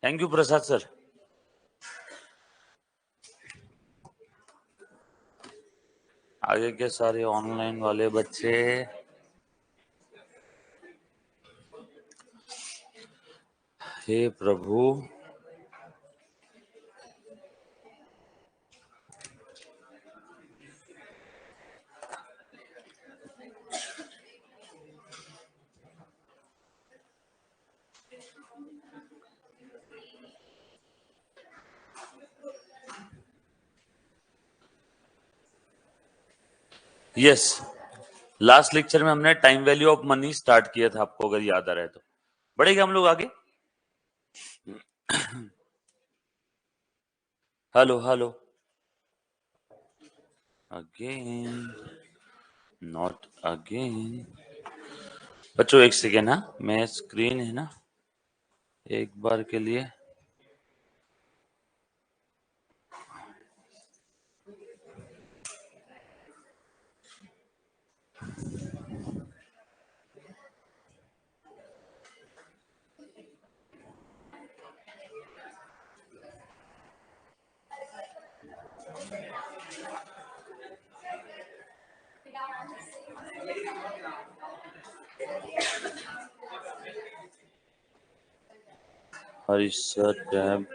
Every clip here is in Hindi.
Thank you Prasad sir. आगे के सारे ऑनलाइन वाले बच्चे हे प्रभु, यस लास्ट लेक्चर में हमने time value of money start किया था, आपको अगर याद आ रहा है तो। बढ़ेगा हम लोग आगे। Hello hello again, not again. बच्चों एक सेकेंड, हाँ मैं स्क्रीन है ना एक बार के लिए Harish sir tab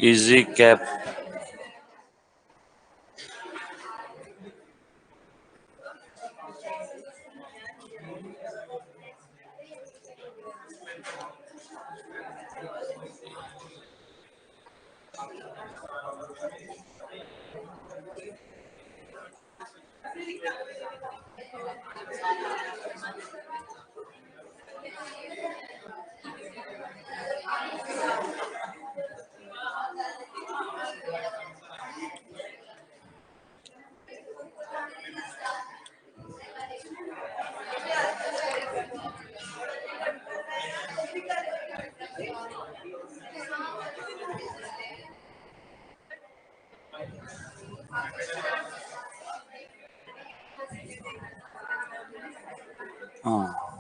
easy cap. हाँ,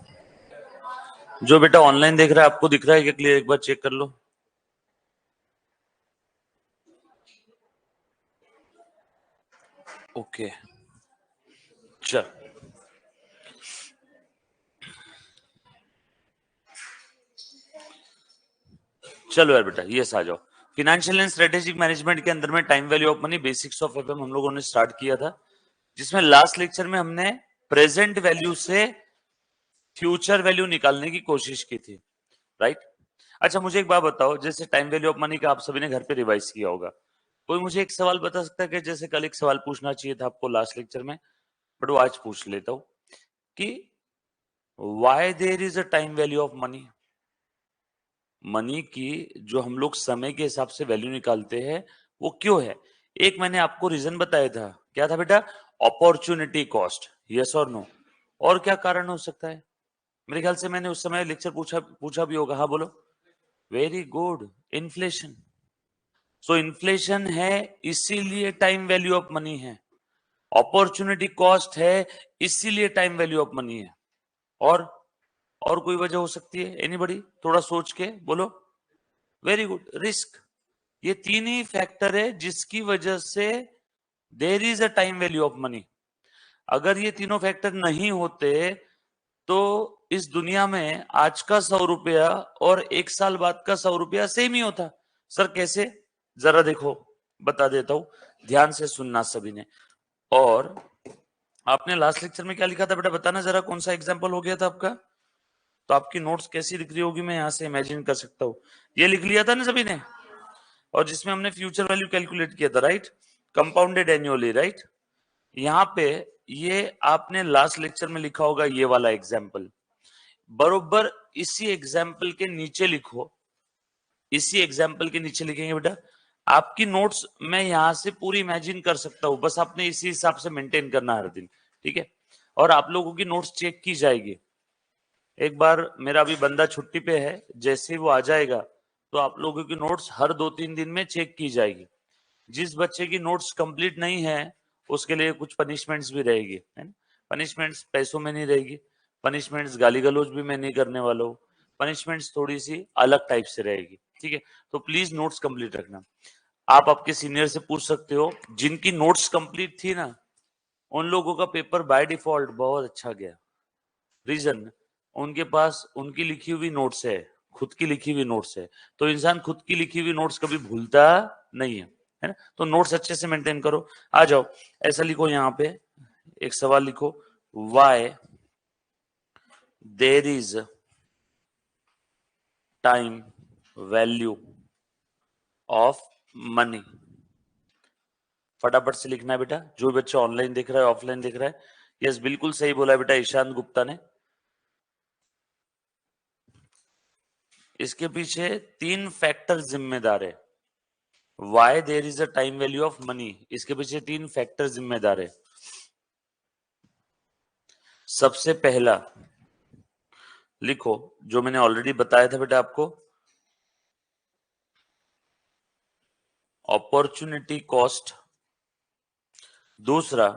जो बेटा ऑनलाइन देख रहा है आपको दिख रहा है क्या क्लियर? एक बार चेक कर लो। ओके चल, चलो यार बेटा ये आ जाओ। फिनेंशियल एंड स्ट्रेटेजिक मैनेजमेंट के अंदर में time value of money basics of FM हम लोगों ने स्टार्ट किया था, जिसमें लास्ट लेक्चर में हमने प्रेजेंट वैल्यू से फ्यूचर वैल्यू निकालने की कोशिश की थी, राइट? अच्छा मुझे एक बात बताओ, जैसे टाइम वैल्यू ऑफ मनी का आप सभी ने घर पे रिवाइज किया होगा, कोई मुझे एक सवाल बता सकता है कि जैसे कल एक सवाल पूछना चाहिए था आपको लास्ट लेक्चर में, बट वो आज पूछ लेता हूं कि why there is a time value of money? Money की जो हम लोग समय के हिसाब से वैल्यू निकालते हैं वो क्यों है? एक मैंने आपको रीजन बताया था, क्या था बेटा? अपॉर्चुनिटी कॉस्ट, यस और नो? और क्या कारण हो सकता है? मेरे ख्याल से मैंने उस समय लेक्चर पूछा पूछा भी होगा, हाँ बोलो। Very good, inflation. सो इन्फ्लेशन है इसीलिए टाइम वैल्यू ऑफ मनी है, अपॉर्चुनिटी कॉस्ट है इसीलिए टाइम वैल्यू ऑफ मनी है। और और कोई वजह हो सकती है? एनीबॉडी थोड़ा सोच के बोलो। Very good, risk. ये तीन ही फैक्टर है जिसकी वजह से there is a time value of money. अगर ये तीनों फैक्टर नहीं होते तो इस दुनिया में आज का 100 रुपया और एक साल बाद का 100 रुपया सेम ही होता। सर कैसे? जरा देखो, बता देता हूं, ध्यान से सुनना सभी ने। और आपने लास्ट लेक्चर में क्या लिखा था बेटा, बताना जरा, कौन सा एग्जाम्पल हो गया था आपका? तो आपकी नोट्स कैसी दिख रही होगी मैं यहां से इमेजिन कर सकता हूँ। ये लिख लिया था ना सभी ने? और जिसमें हमने फ्यूचर वैल्यू कैलकुलेट किया था, राइट? Compounded annually, right. यहाँ पे ये आपने लास्ट लेक्चर में लिखा होगा ये वाला एग्जाम्पल, बरोबर इसी एग्जाम्पल के नीचे लिखो, इसी एग्जाम्पल के नीचे लिखेंगे बेटा। आपकी नोट्स मैं यहां से पूरी इमेजिन कर सकता हूं, बस आपने इसी हिसाब से मेंटेन करना हर दिन, ठीक है। और आप लोगों की नोट्स चेक की जाएगी। एक बार मेरा अभी बंदा छुट्टी पे है, जैसे ही वो आ जाएगा तो आप लोगों की नोट्स हर 2-3 दिन में चेक की जाएगी। जिस बच्चे की नोट्स कंप्लीट नहीं है उसके लिए कुछ पनिशमेंट्स भी रहेगी, है ना। पनिशमेंट्स पैसों में नहीं रहेगी, पनिशमेंट्स गाली गलौज भी मैं नहीं करने वाला हूँ, पनिशमेंट्स थोड़ी सी अलग टाइप से रहेगी, ठीक है। तो प्लीज नोट्स कंप्लीट रखना। आप आपके सीनियर से पूछ सकते हो, जिनकी नोट्स कंप्लीट थी ना उन लोगों का पेपर बाय डिफॉल्ट बहुत अच्छा गया। रीजन, उनके पास उनकी लिखी हुई नोट्स है, खुद की लिखी हुई नोट्स है। तो इंसान खुद की लिखी हुई नोट्स कभी भूलता नहीं है ना। तो नोट्स अच्छे से मेंटेन करो। आ जाओ, ऐसा लिखो, यहाँ पे एक सवाल लिखो, why there is time value of money. फटाफट से लिखना है बेटा, जो बच्चा ऑनलाइन देख रहा है ऑफलाइन देख रहा है। यस, बिल्कुल सही बोला बेटा ईशांत गुप्ता ने। इसके पीछे 3 फैक्टर जिम्मेदार है। Why there is a time value of money, इसके पीछे 3 फैक्टर जिम्मेदार है। सबसे पहला लिखो, जो मैंने ऑलरेडी बताया था बेटा आपको, अपॉर्चुनिटी कॉस्ट। दूसरा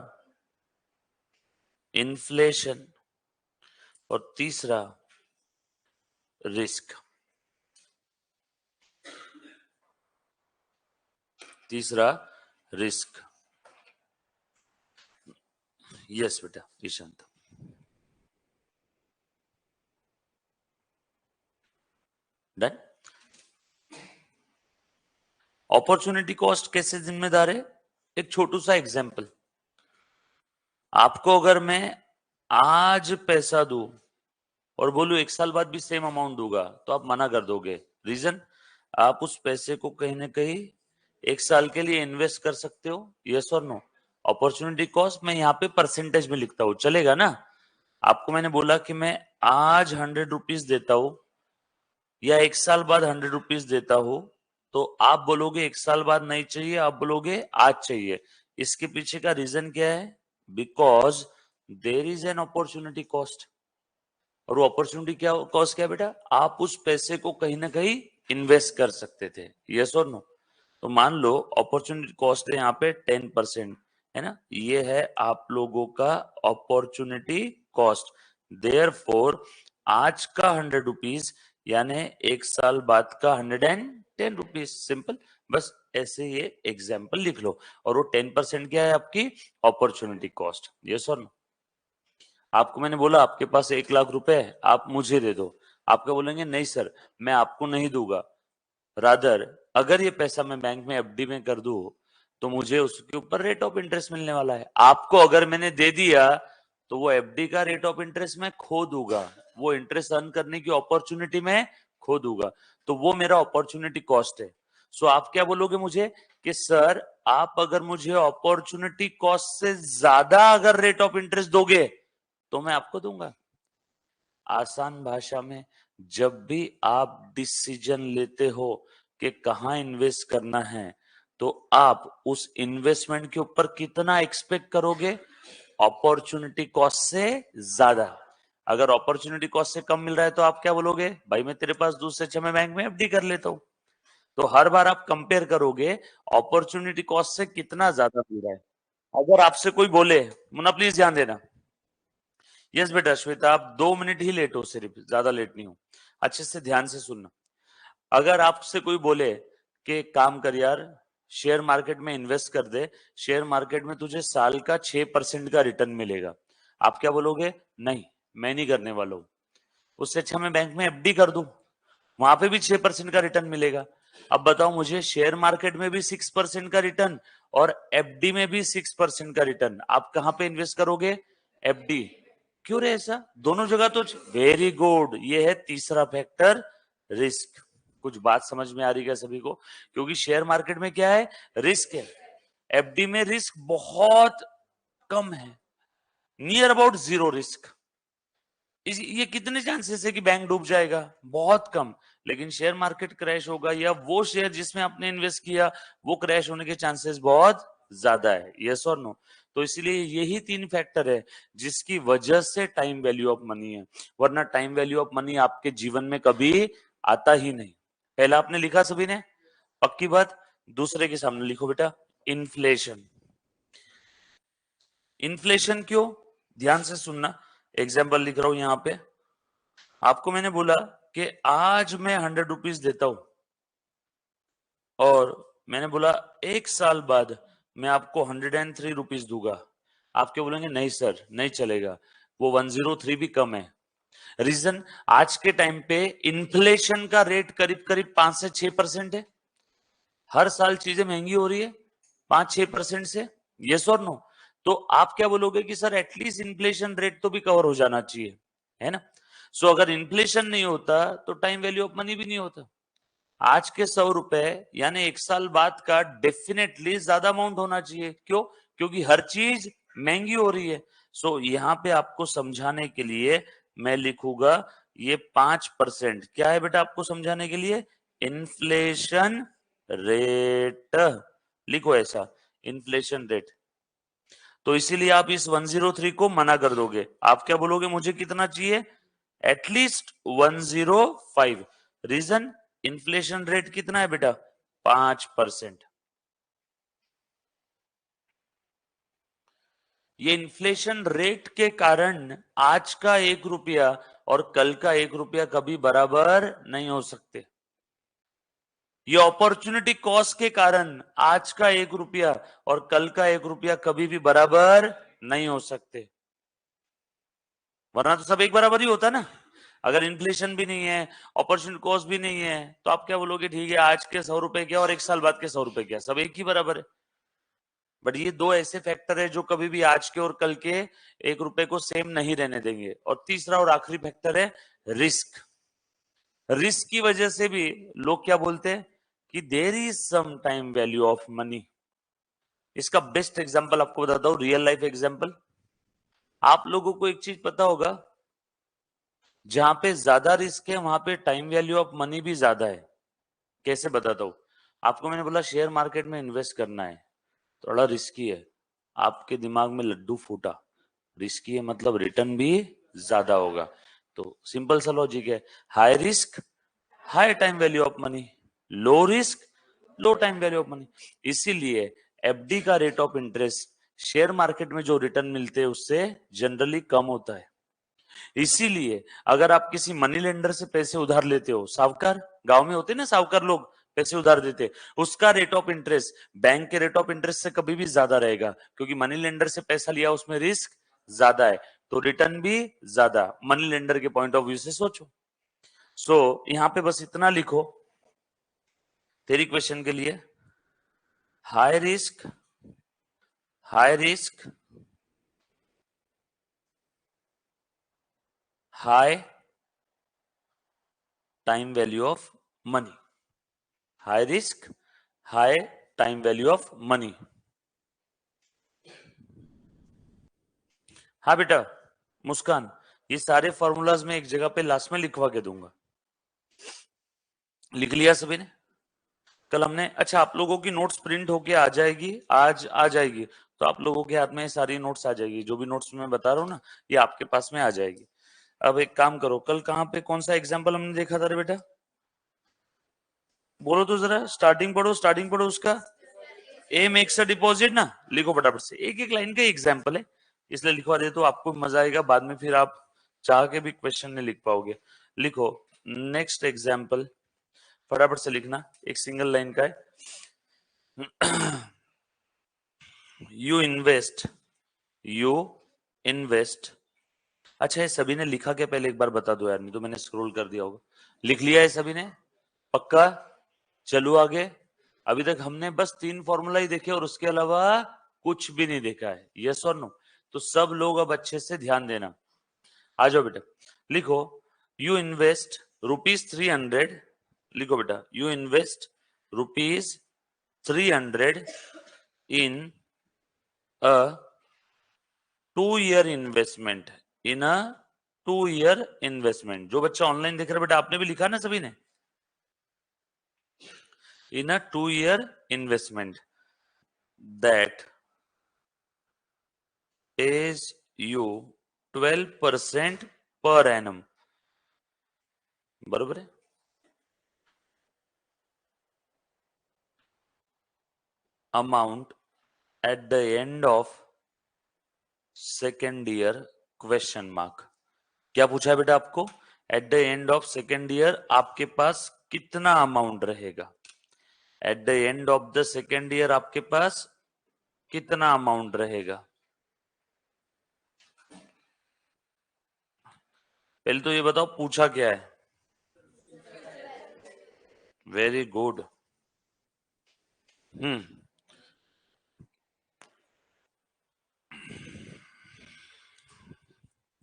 इन्फ्लेशन, और तीसरा रिस्क। तीसरा रिस्क। यस बेटा ईशांत। डन। अपॉर्चुनिटी कॉस्ट कैसे जिम्मेदार है? एक छोटू सा एग्जांपल, आपको अगर मैं आज पैसा दूं और बोलूं 1 साल बाद भी सेम अमाउंट दूंगा तो आप मना कर दोगे। रीजन, आप उस पैसे को कहीं ना कहीं 1 साल के लिए इन्वेस्ट कर सकते हो। यस और नो? अपॉर्चुनिटी कॉस्ट मैं यहाँ पे परसेंटेज में लिखता हूँ, चलेगा ना? आपको मैंने बोला कि मैं आज 100 रुपीज देता हूं या 1 साल बाद 100 रुपीज देता हूं, तो आप बोलोगे 1 साल बाद नहीं चाहिए, आप बोलोगे आज चाहिए। इसके पीछे का रीजन क्या है? Because there is an opportunity cost. और वो अपॉर्चुनिटी क्या कॉस्ट क्या है बेटा? आप उस पैसे को कहीं ना कहीं इन्वेस्ट कर सकते थे। यस और नो? तो मान लो अपॉर्चुनिटी कॉस्ट है यहाँ पे 10%, है ना। ये है आप लोगों का अपॉर्चुनिटी कॉस्ट। देयरफॉर आज का 100 रुपीज यानी 1 साल बाद का 110 रुपीज। सिंपल, बस ऐसे ये एग्जाम्पल लिख लो। और वो 10% क्या है? आपकी अपॉर्चुनिटी कॉस्ट। यस और नो? आपको मैंने बोला आपके पास 1 लाख रुपए है, आप मुझे दे दो। आप क्या बोलेंगे? नहीं सर, मैं आपको नहीं दूंगा, रादर अगर ये पैसा मैं बैंक में एफडी में कर दूं तो मुझे उसके ऊपर रेट ऑफ इंटरेस्ट मिलने वाला है। आपको अगर मैंने दे दिया तो वो एफडी का रेट ऑफ इंटरेस्ट मैं खो दूंगा, वो इंटरेस्ट अर्न करने की अपॉर्चुनिटी मैं खो दूंगा। तो वो मेरा अपॉर्चुनिटी कॉस्ट है। सो आप क्या बोलोगे मुझे कि सर आप अगर मुझे अपॉर्चुनिटी कॉस्ट से ज्यादा अगर रेट ऑफ इंटरेस्ट दोगे तो मैं आपको दूंगा। आसान भाषा में, जब भी आप डिसीजन लेते हो कि कहां इन्वेस्ट करना है तो आप उस इन्वेस्टमेंट के ऊपर कितना एक्सपेक्ट करोगे? अपॉर्चुनिटी कॉस्ट से ज्यादा। अगर अपॉर्चुनिटी कॉस्ट से कम मिल रहा है तो आप क्या बोलोगे? भाई मैं तेरे पास दूसरे अच्छा मैं बैंक में एफडी कर लेता हूं। तो हर बार आप कंपेयर करोगे अपॉर्चुनिटी कॉस्ट से कितना ज्यादा मिल रहा है। अगर आपसे कोई बोले, मुन्ना प्लीज ध्यान देना। यस बेटा श्वेता, आप 2 मिनट ही लेट हो, सिर्फ ज्यादा लेट नहीं हो। अच्छे से ध्यान से सुनना। अगर आपसे कोई बोले कि काम कर यार, शेयर मार्केट में इन्वेस्ट कर दे, शेयर मार्केट में तुझे साल का 6% का रिटर्न मिलेगा, आप क्या बोलोगे? नहीं, मैं नहीं करने वाला हूं। उससे अच्छा मैं बैंक में एफडी कर दूं, वहां पे भी 6% का रिटर्न मिलेगा। अब बताओ मुझे, शेयर मार्केट में भी 6% का रिटर्न और एफडी में भी 6% का रिटर्न, आप कहां पे इन्वेस्ट करोगे? एफडी। क्यों रे ऐसा? दोनों जगह तो वेरी गुड। ये है तीसरा फैक्टर, रिस्क। कुछ बात समझ में आ रही है सभी को? क्योंकि शेयर मार्केट में क्या है? रिस्क है। एफडी में रिस्क बहुत कम है, नियर अबाउट जीरो रिस्क। ये कितने चांसेस है कि बैंक डूब जाएगा? बहुत कम। लेकिन शेयर मार्केट क्रैश होगा या वो शेयर जिसमें आपने इन्वेस्ट किया वो क्रैश होने के चांसेस बहुत ज्यादा है। यस और नो? तो इसलिए यही 3 फैक्टर है जिसकी वजह से टाइम वैल्यू ऑफ मनी है, वरना टाइम वैल्यू ऑफ मनी आपके जीवन में कभी आता ही नहीं। पहला आपने लिखा सभी ने, पक्की बात। दूसरे के सामने लिखो बेटा, इन्फ्लेशन। इन्फ्लेशन क्यों? ध्यान से सुनना, एग्जाम्पल लिख रहा हूं यहां पे। आपको मैंने बोला कि आज मैं 100 रुपीज देता हूं और मैंने बोला 1 साल बाद मैं आपको 103 रुपीज दूंगा। आप क्या बोलेंगे? नहीं सर, नहीं चलेगा, वो 103 भी कम है। रीजन, आज के टाइम पे इन्फ्लेशन का रेट करीब करीब 5 से 6% है। हर साल चीजें महंगी हो रही है 5-6% से। यस और नो? तो आप क्या बोलोगे कि सर एटलीस्ट इन्फ्लेशन रेट तो भी कवर हो जाना चाहिए, है ना? सो अगर इन्फ्लेशन नहीं होता तो टाइम वैल्यू ऑफ मनी भी नहीं होता। आज के 100 रुपए यानी 1 साल बाद का डेफिनेटली ज्यादा अमाउंट होना चाहिए। क्यों? क्योंकि हर चीज महंगी हो रही है। सो यहां पे आपको समझाने के लिए मैं लिखूंगा ये 5%। क्या है बेटा आपको समझाने के लिए? Inflation rate. लिखो ऐसा, इन्फ्लेशन रेट। तो इसीलिए आप इस 103 को मना कर दोगे। आप क्या बोलोगे? मुझे कितना चाहिए? एटलीस्ट 105। रीजन, इन्फ्लेशन रेट कितना है बेटा? 5%। ये इन्फ्लेशन रेट के कारण आज का 1 रुपया और कल का 1 रुपया कभी बराबर नहीं हो सकते। ये अपॉर्चुनिटी कॉस्ट के कारण आज का 1 रुपया और कल का 1 रुपया कभी भी बराबर नहीं हो सकते, वरना तो सब एक बराबर ही होता ना। अगर इन्फ्लेशन भी नहीं है, अपॉर्चुनिटी कॉस्ट भी नहीं है, तो आप क्या बोलोगे? ठीक है, आज के 100 रुपए क्या और 1 साल बाद के 100 रुपए क्या, सब एक ही बराबर है। बट ये दो ऐसे फैक्टर है जो कभी भी आज के और कल के 1 रुपए को सेम नहीं रहने देंगे। और तीसरा और आखिरी फैक्टर है रिस्क। रिस्क की वजह से भी लोग क्या बोलते हैं कि there is some time value of money. इसका बेस्ट एग्जांपल आपको बताता हूं, रियल लाइफ एग्जांपल। आप लोगों को एक चीज पता होगा, जहां पे ज्यादा रिस्क है वहां पे टाइम वैल्यू ऑफ मनी भी ज्यादा है। कैसे बताता हूं आपको? मैंने बोला शेयर मार्केट में इन्वेस्ट करना है, थोड़ा रिस्की है। आपके दिमाग में लड्डू फूटा, रिस्की है मतलब रिटर्न भी ज्यादा होगा। तो सिंपल सा लॉजिक है, high risk high time value of money, low risk low time value of money. इसीलिए एफडी का rate of interest share market में जो रिटर्न मिलते हैं उससे जनरली कम होता है। इसीलिए अगर आप किसी मनी लेंडर से पैसे उधार लेते हो, साहूकार गांव में होते हैं ना, साहूकार लोग पैसे उधार देते, उसका रेट ऑफ इंटरेस्ट बैंक के रेट ऑफ इंटरेस्ट से कभी भी ज्यादा रहेगा, क्योंकि मनी लेंडर से पैसा लिया उसमें रिस्क ज्यादा है, तो रिटर्न भी ज्यादा। मनी लेंडर के पॉइंट ऑफ व्यू से सोचो। सो यहां पे बस इतना लिखो तेरी क्वेश्चन के लिए, high risk high time value of money, high risk high time value of money. हाँ बेटा मुस्कान, ये सारे फॉर्मूलाज में एक जगह पे लास्ट में लिखवा के दूंगा। लिख लिया सभी ने? कल हमने, अच्छा आप लोगों की नोट्स प्रिंट होके आ जाएगी, आज आ जाएगी, तो आप लोगों के हाथ में सारी नोट्स आ जाएगी। जो भी नोट्स मैं बता रहा हूँ ना, ये आपके पास में आ जाएगी। अब एक काम करो, कल कहाँ पे कौन सा एग्जाम्पल हमने देखा था रे बेटा? बोलो तो जरा, स्टार्टिंग पढ़ो उसका। ए मेक्स अ डिपॉजिट ना, लिखो फटाफट से, एक एक लाइन का एग्जाम्पल है इसलिए लिखवा दे तो आपको मजा आएगा, बाद में फिर आप चाह के भी क्वेश्चन नहीं लिख पाओगे। लिखो नेक्स्ट एग्जाम्पल, फटाफट से लिखना, एक सिंगल लाइन का है। You invest. अच्छा ये सभी ने लिखा क्या पहले एक बार बता दो यार, नहीं तो मैंने स्क्रॉल कर दिया होगा। लिख लिया है सभी ने? पक्का? चलो आगे। अभी तक हमने बस 3 फॉर्मूला ही देखे और उसके अलावा कुछ भी नहीं देखा है। यस और नो? तो सब लोग अब अच्छे से ध्यान देना। आ जाओ बेटा, लिखो यू इन्वेस्ट ₹300। लिखो बेटा, you invest ₹300 in a 2-year investment, in a 2-year investment. जो बच्चा ऑनलाइन देख रहा है बेटा, आपने भी लिखा ना सभी ने, इन अ 2-year investment that pays you 12% per annum, बरोबर है। Amount at the end of second year question mark. क्या पूछा है बेटा आपको? Eight the end of second year आपके पास कितना अमाउंट रहेगा? Eight the end of the second year आपके पास कितना अमाउंट रहेगा? पहले तो ये बताओ पूछा क्या है। Very good.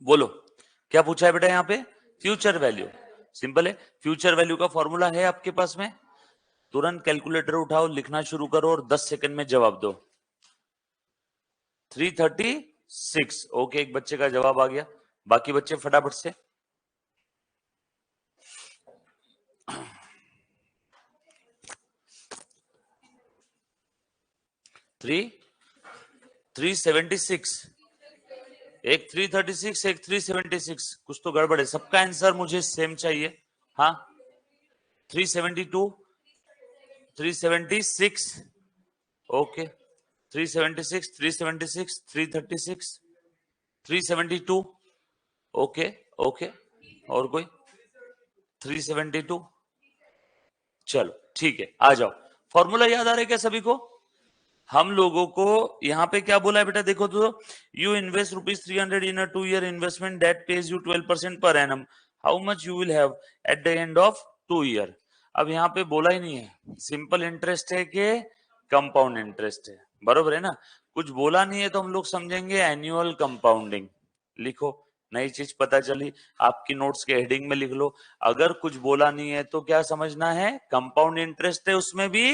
बोलो क्या पूछा है बेटा यहाँ पे? Future value. सिंपल है, फ्यूचर वैल्यू का फॉर्मूला है आपके पास में, तुरंत कैलकुलेटर उठाओ, लिखना शुरू करो और 10 सेकंड में जवाब दो। 336। ओके, एक बच्चे का जवाब आ गया, बाकी बच्चे फटाफट से। 376, एक 336, एक 376, कुछ तो गड़बड़ है। सबका आंसर मुझे सेम चाहिए। हाँ, 372, 376, ओके, 376, 376, 336, 372, ओके ओके। और कोई? 372। चलो ठीक है, आ जाओ। फॉर्मूला याद आ रहा है क्या सभी को? हम लोगों को यहाँ पे क्या बोला है बेटा, देखो तो, you invest ₹300 in a 2-year investment that page you 12% per annum, how much you will have eight the end of 2 year। अब यहाँ पे बोला ही नहीं है सिंपल इंटरेस्ट है कि कंपाउंड इंटरेस्ट है, बरोबर है ना। कुछ बोला नहीं है तो हम लोग समझेंगे एनुअल कंपाउंडिंग। लिखो, नई चीज पता चली, आपकी नोट्स के हेडिंग में लिख लो। अगर कुछ बोला नहीं है तो क्या समझना है? कंपाउंड इंटरेस्ट है, उसमें भी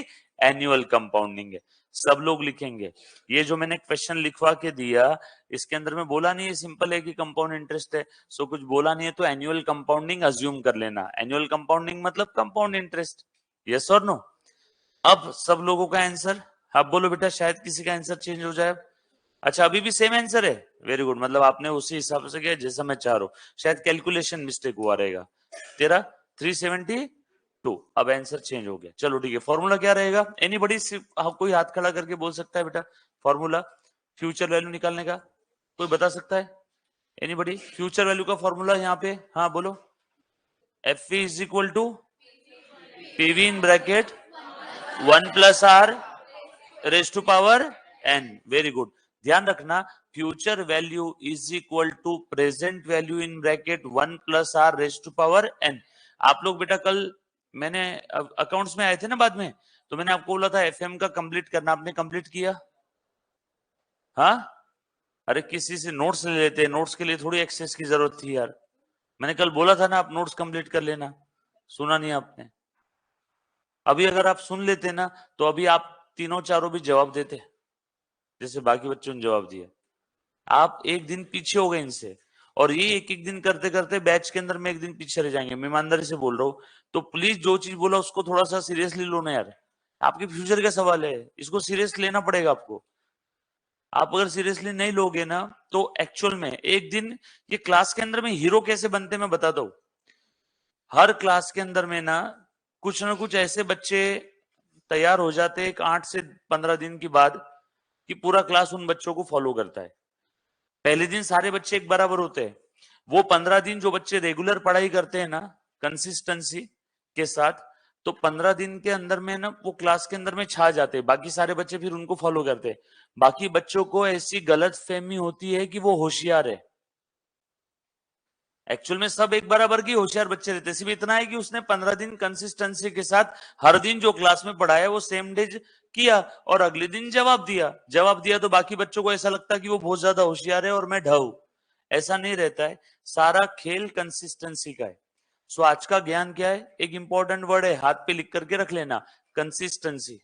एनुअल कंपाउंडिंग है। सब लोग लिखेंगे। ये जो मैंने क्वेश्चन लिखवा के दिया, इसके अंदर में बोला नहीं है, सिंपल है कि कंपाउंड इंटरेस्ट है। सो कुछ बोला नहीं है तो एनुअल कंपाउंडिंग अज्यूम कर लेना। एनुअल कंपाउंडिंग मतलब कंपाउंड इंटरेस्ट। यस और नो? अब सब लोगों का आंसर आप बोलो बेटा, शायद किसी का आंसर चेंज हो जाए। अच्छा, अभी भी सेम आंसर है, वेरी गुड, मतलब आपने उसी हिसाब से किया जैसा मैं चाह रहा हूं। शायद कैलकुलेशन मिस्टेक हुआ रहेगा। तेरा 372, अब आंसर चेंज हो गया। चलो ठीक है, फॉर्मूला क्या रहेगा? एनीबडी, कोई हाथ खड़ा करके बोल सकता है बेटा फॉर्मूला फ्यूचर वैल्यू निकालने का? कोई बता सकता है? एनीबडी, फ्यूचर वैल्यू का फॉर्मूला यहाँ पे, हाँ बोलो। F is equal to PV in bracket 1+r raise to power n। Very good. ध्यान रखना, future value is equal to present value in bracket 1+r raise to power n। आप लोग बेटा कल मैंने अकाउंट्स में आए थे ना बाद में, तो मैंने आपको बोला था एफएम का कंप्लीट करना, आपने कंप्लीट किया? हाँ, अरे किसी से नोट्स ले लेते, नोट्स के लिए थोड़ी एक्सेस की जरूरत थी यार। मैंने कल बोला था ना आप नोट्स कंप्लीट कर लेना, सुना नहीं आपने? अभी अगर आप सुन लेते ना तो अभी आप तीनों चारों भी जवाब देते जैसे बाकी बच्चों ने जवाब दिया। आप एक दिन पीछे हो गए इनसे, और ये एक एक दिन करते करते बैच के अंदर में एक दिन पीछे रह जाएंगे। मैं ईमानदारी से बोल रहा हूँ, तो प्लीज जो चीज बोला उसको थोड़ा सा सीरियसली लो ना यार। आपके फ्यूचर का सवाल है, इसको सीरियस लेना पड़ेगा आपको। आप अगर सीरियसली नहीं लोगे ना तो एक्चुअल में एक दिन ये क्लास के अंदर में हीरो कैसे बनते मैं बताता हूँ। हर क्लास के अंदर में ना कुछ ऐसे बच्चे तैयार हो जाते हैं एक 8 से 15 दिन की बाद, कि पूरा क्लास उन बच्चों को फॉलो करता है। पहले दिन सारे बच्चे एक बराबर होते हैं, वो 15 दिन जो बच्चे रेगुलर पढ़ाई करते हैं ना कंसिस्टेंसी के साथ, तो 15 दिन के अंदर में ना वो क्लास के अंदर में छा जाते हैं, बाकी सारे बच्चे फिर उनको फॉलो करते हैं। बाकी बच्चों को ऐसी गलत फहमी होती है कि वो होशियार है। एक्चुअल में सब एक बराबर की होशियार बच्चे रहते, सिर्फ इतना है कि उसने 15 दिन कंसिस्टेंसी के साथ हर दिन जो क्लास में पढ़ाया वो सेम डे किया, और अगले दिन जवाब दिया तो बाकी बच्चों को ऐसा लगता है कि वो बहुत ज्यादा होशियार है और मैं ढाऊ। ऐसा नहीं रहता है, सारा खेल कंसिस्टेंसी का है। सो आज का ज्ञान क्या है? एक इंपॉर्टेंट वर्ड है, हाथ पे लिख करके रख लेना, कंसिस्टेंसी।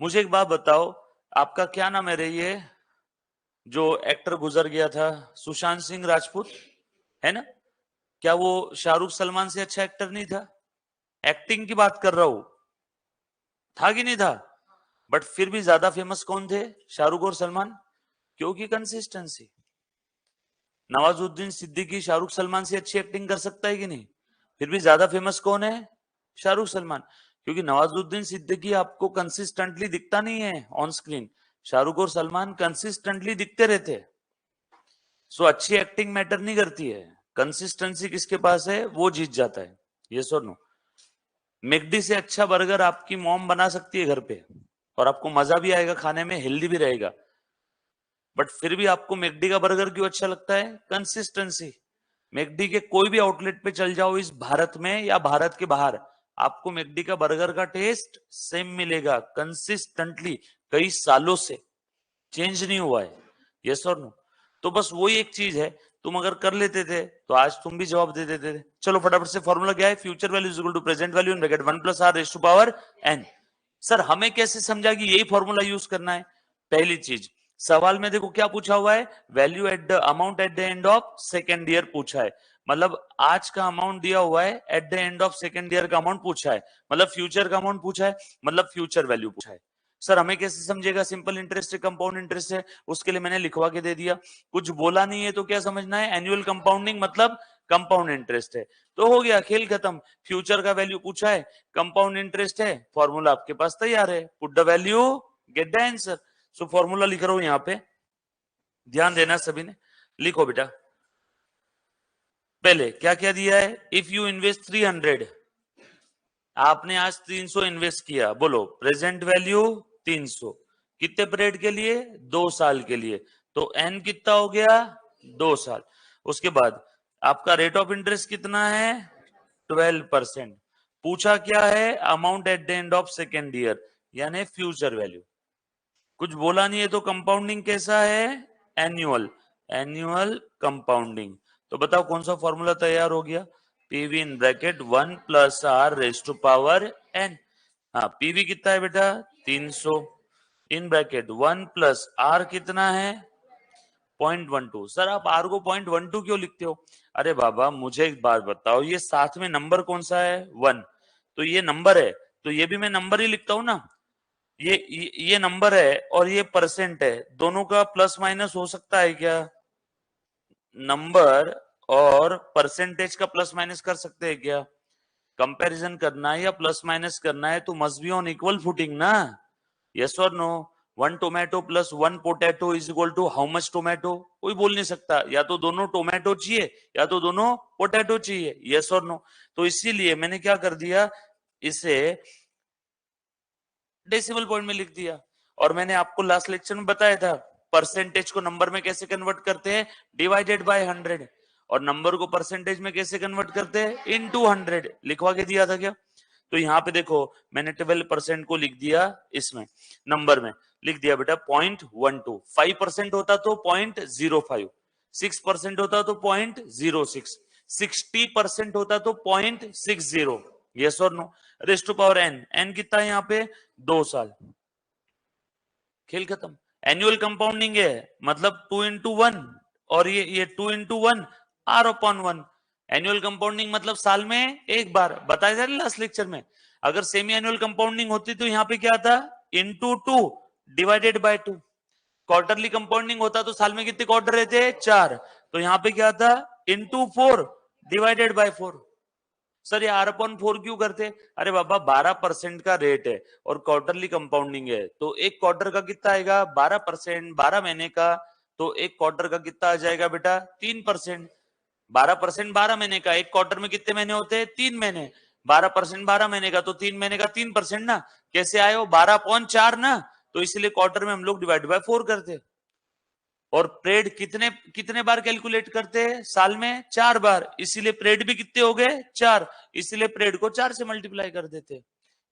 मुझे एक बात बताओ, आपका क्या नाम है रे, ये जो एक्टर गुजर गया था, सुशांत सिंह राजपूत, है ना? क्या वो शाहरुख सलमान से अच्छा एक्टर नहीं था? एक्टिंग की बात कर रहा हूं, था कि नहीं था? बट फिर भी ज्यादा फेमस कौन थे, शाहरुख और सलमान? क्योंकि कंसिस्टेंसी। नवाजुद्दीन सिद्दीकी शाहरुख सलमान से अच्छी एक्टिंग कर सकता है कि नहीं? फिर भी ज्यादा फेमस कौन है, शाहरुख सलमान। क्योंकि नवाजुद्दीन सिद्दीकी आपको कंसिस्टेंटली दिखता नहीं है ऑन स्क्रीन, शाहरुख और सलमान कंसिस्टेंटली दिखते रहते हैं। सो अच्छी एक्टिंग मैटर नहीं करती है, कंसिस्टेंसी किसके पास है वो जीत जाता है। यस और नो? मैकडी से अच्छा बर्गर आपकी मॉम बना सकती है घर पे, और आपको मजा भी आएगा खाने में, हेल्दी भी रहेगा। बट फिर भी आपको मैकडी का बर्गर क्यों अच्छा लगता है? कंसिस्टेंसी। मैकडी के कोई भी आउटलेट पे चल जाओ इस भारत में या भारत के बाहर, आपको मैकडी का बर्गर का टेस्ट सेम मिलेगा कंसिस्टेंटली, कई सालों से चेंज नहीं हुआ है। यस और नो? तो बस वही एक चीज है, तुम अगर कर लेते थे तो आज तुम भी जवाब दे देते थे। चलो फटाफट से फॉर्मूला क्या है, future value is equal to present value in bracket 1 plus r raise to power n. Sir हमें कैसे समझा कि यही फॉर्मूला यूज करना है? पहली चीज, सवाल में देखो क्या पूछा हुआ है, value at the amount at the end of second year पूछा है। मतलब आज का अमाउंट दिया हुआ है, eight the end of second year का अमाउंट पूछा है, मतलब फ्यूचर का अमाउंट पूछा है, मतलब फ्यूचर वैल्यू पूछा है। सर हमें कैसे समझेगा, सिंपल इंटरेस्ट है, कंपाउंड इंटरेस्ट है, उसके लिए मैंने लिखवा के दे दिया। कुछ बोला नहीं है तो क्या समझना है, एनुअल कंपाउंडिंग मतलब कंपाउंड इंटरेस्ट है, तो हो गया खेल खत्म। फ्यूचर का वैल्यू पूछा है, कंपाउंड इंटरेस्ट है, फॉर्मूला आपके पास तैयार है, put the value get the answer. So formula लिख रहा हूं यहां पे, ध्यान देना सभी ने, लिखो बेटा। पहले क्या क्या दिया है, इफ यू इन्वेस्ट 300, आपने आज 300 इन्वेस्ट किया, बोलो प्रेजेंट वैल्यू 300, कितने पीरियड के लिए, 2 साल के लिए, तो एन कितना हो गया, 2 साल। उसके बाद आपका रेट ऑफ इंटरेस्ट कितना है, 12%। पूछा क्या है, amount at the end of second year, यानी फ्यूचर वैल्यू। कुछ बोला नहीं है तो कंपाउंडिंग कैसा है, एनुअल, एनुअल कंपाउंडिंग। तो बताओ कौन सा फॉर्मूला तैयार हो गया, PV in bracket 1 plus are raise to power n. हाँ पीवी कितना है बेटा, 300, इन ब्रैकेट 1 प्लस आर कितना है, 0.12। सर आप आर को 0.12 क्यों लिखते हो? अरे बाबा मुझे एक बात बताओ, ये साथ में नंबर कौन सा है, 1, तो ये नंबर है, तो ये भी मैं नंबर ही लिखता हूं ना। ये नंबर है और ये परसेंट है, दोनों का प्लस माइनस हो सकता है क्या? नंबर और परसेंटेज का प्लस माइनस कर सकते हैं क्या? कंपैरिजन करना है या प्लस माइनस करना है तो must be on equal footing ना। यस और no? 1 tomato plus 1 potato is equal to how much tomato? कोई बोल नहीं सकता, या तो दोनों टोमेटो चाहिए या तो दोनों पोटैटो चाहिए। यस और नो? तो इसीलिए मैंने क्या कर दिया, इसे डेसिमल पॉइंट में लिख दिया। और मैंने आपको लास्ट लेक्चर में बताया था परसेंटेज को नंबर में कैसे कन्वर्ट करते हैं, डिवाइडेड बाय 100, और नंबर को परसेंटेज में कैसे कन्वर्ट करते हैं, इनटू 100, लिखवा के दिया था क्या? तो यहाँ पे देखो मैंने 12% को लिख दिया, इसमें नंबर में लिख दिया बेटा 0.12, 5% होता तो 0.05, 6% होता तो 0.06, 60% होता तो 0.60। यस और no? Raise to power n, n कितना है यहाँ पे, 2 साल, खेल खत्म। एनुअल कंपाउंडिंग है मतलब 2 into 1, और ये 2 into 1 r upon 1। Annual compounding मतलब साल में एक बार, बताया था लास्ट लेक्चर में। अगर सेमी एनुअल कंपाउंडिंग होती तो यहाँ पे क्या था, into 2 divided by 2। Quarterly compounding होता तो साल में कितने क्वार्टर रहते, 4, तो यहाँ पे क्या था, इंटू 4 डिवाइडेड बाय 4। सर ये आर अपॉन 4 क्यों करते? अरे बाबा 12% का रेट है और क्वार्टरली कंपाउंडिंग है, तो एक क्वार्टर का कितना आएगा, 12%, 12 महीने का, तो एक क्वार्टर का कितना आ जाएगा बेटा, 3%। 12% 12 महीने का, एक क्वार्टर में कितने महीने होते हैं, 3 महीने, 12% 12 महीने का, तो 3 महीने का 3% ना। कैसे आए हो, 12/4 ना, तो इसलिए क्वार्टर में हम लोग डिवाइड बाय 4 करते हैं। और परेड कितने कितने बार कैलकुलेट करते हैं, साल में 4 बार, इसीलिए परेड भी कितने हो गए, 4, इसीलिए परेड को 4 से मल्टीप्लाई कर देते हैं।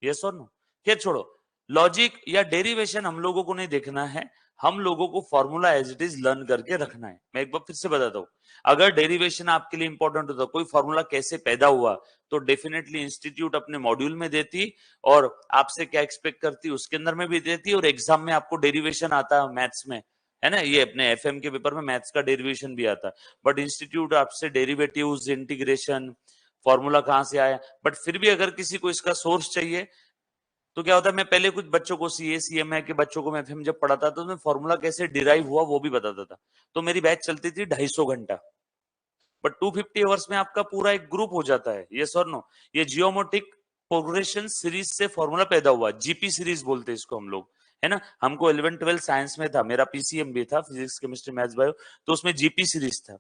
यस और नो? खैर छोड़ो, लॉजिक या डेरिवेशन हम लोगों को नहीं देखना है, हम लोगों को formula as it is learn करके रखना है। मैं एक बार फिर से बताता हूँ, अगर डेरिवेशन आपके लिए इंपॉर्टेंट होता, कोई फॉर्मूला कैसे पैदा हुआ, तो डेफिनेटली इंस्टीट्यूट अपने मॉड्यूल में देती और आपसे क्या एक्सपेक्ट करती उसके अंदर में भी देती, और एग्जाम में आपको डेरिवेशन आता है मैथ्स में, है ना, ये अपने एफएम के पेपर में मैथ्स का डेरिवेशन भी आता है, बट इंस्टीट्यूट आपसे डेरिवेटिव्स, इंटीग्रेशन, फॉर्मूला कहां से आया, बट फिर भी अगर किसी को इसका सोर्स चाहिए तो क्या होता है, मैं पहले कुछ बच्चों को सीए सीएमए के बच्चों को मैं एफएम जब पढ़ाता था तो मैं फॉर्मूला कैसे डिराइव हुआ वो भी बताता था, तो मेरी बैच चलती थी 250 घंटा, बट 250 आवर्स में आपका पूरा एक ग्रुप हो जाता है, यस और नो। ये जियोमेट्रिक प्रोग्रेशन सीरीज से फॉर्मूला पैदा हुआ, जीपी सीरीज बोलते हैं इसको हम लोग, है ना। हमको 11 12 साइंस में था, मेरा पीसीएम भी था, फिजिक्स केमिस्ट्री मैथ्स बायो, तो उसमें जीपी सीरीज था,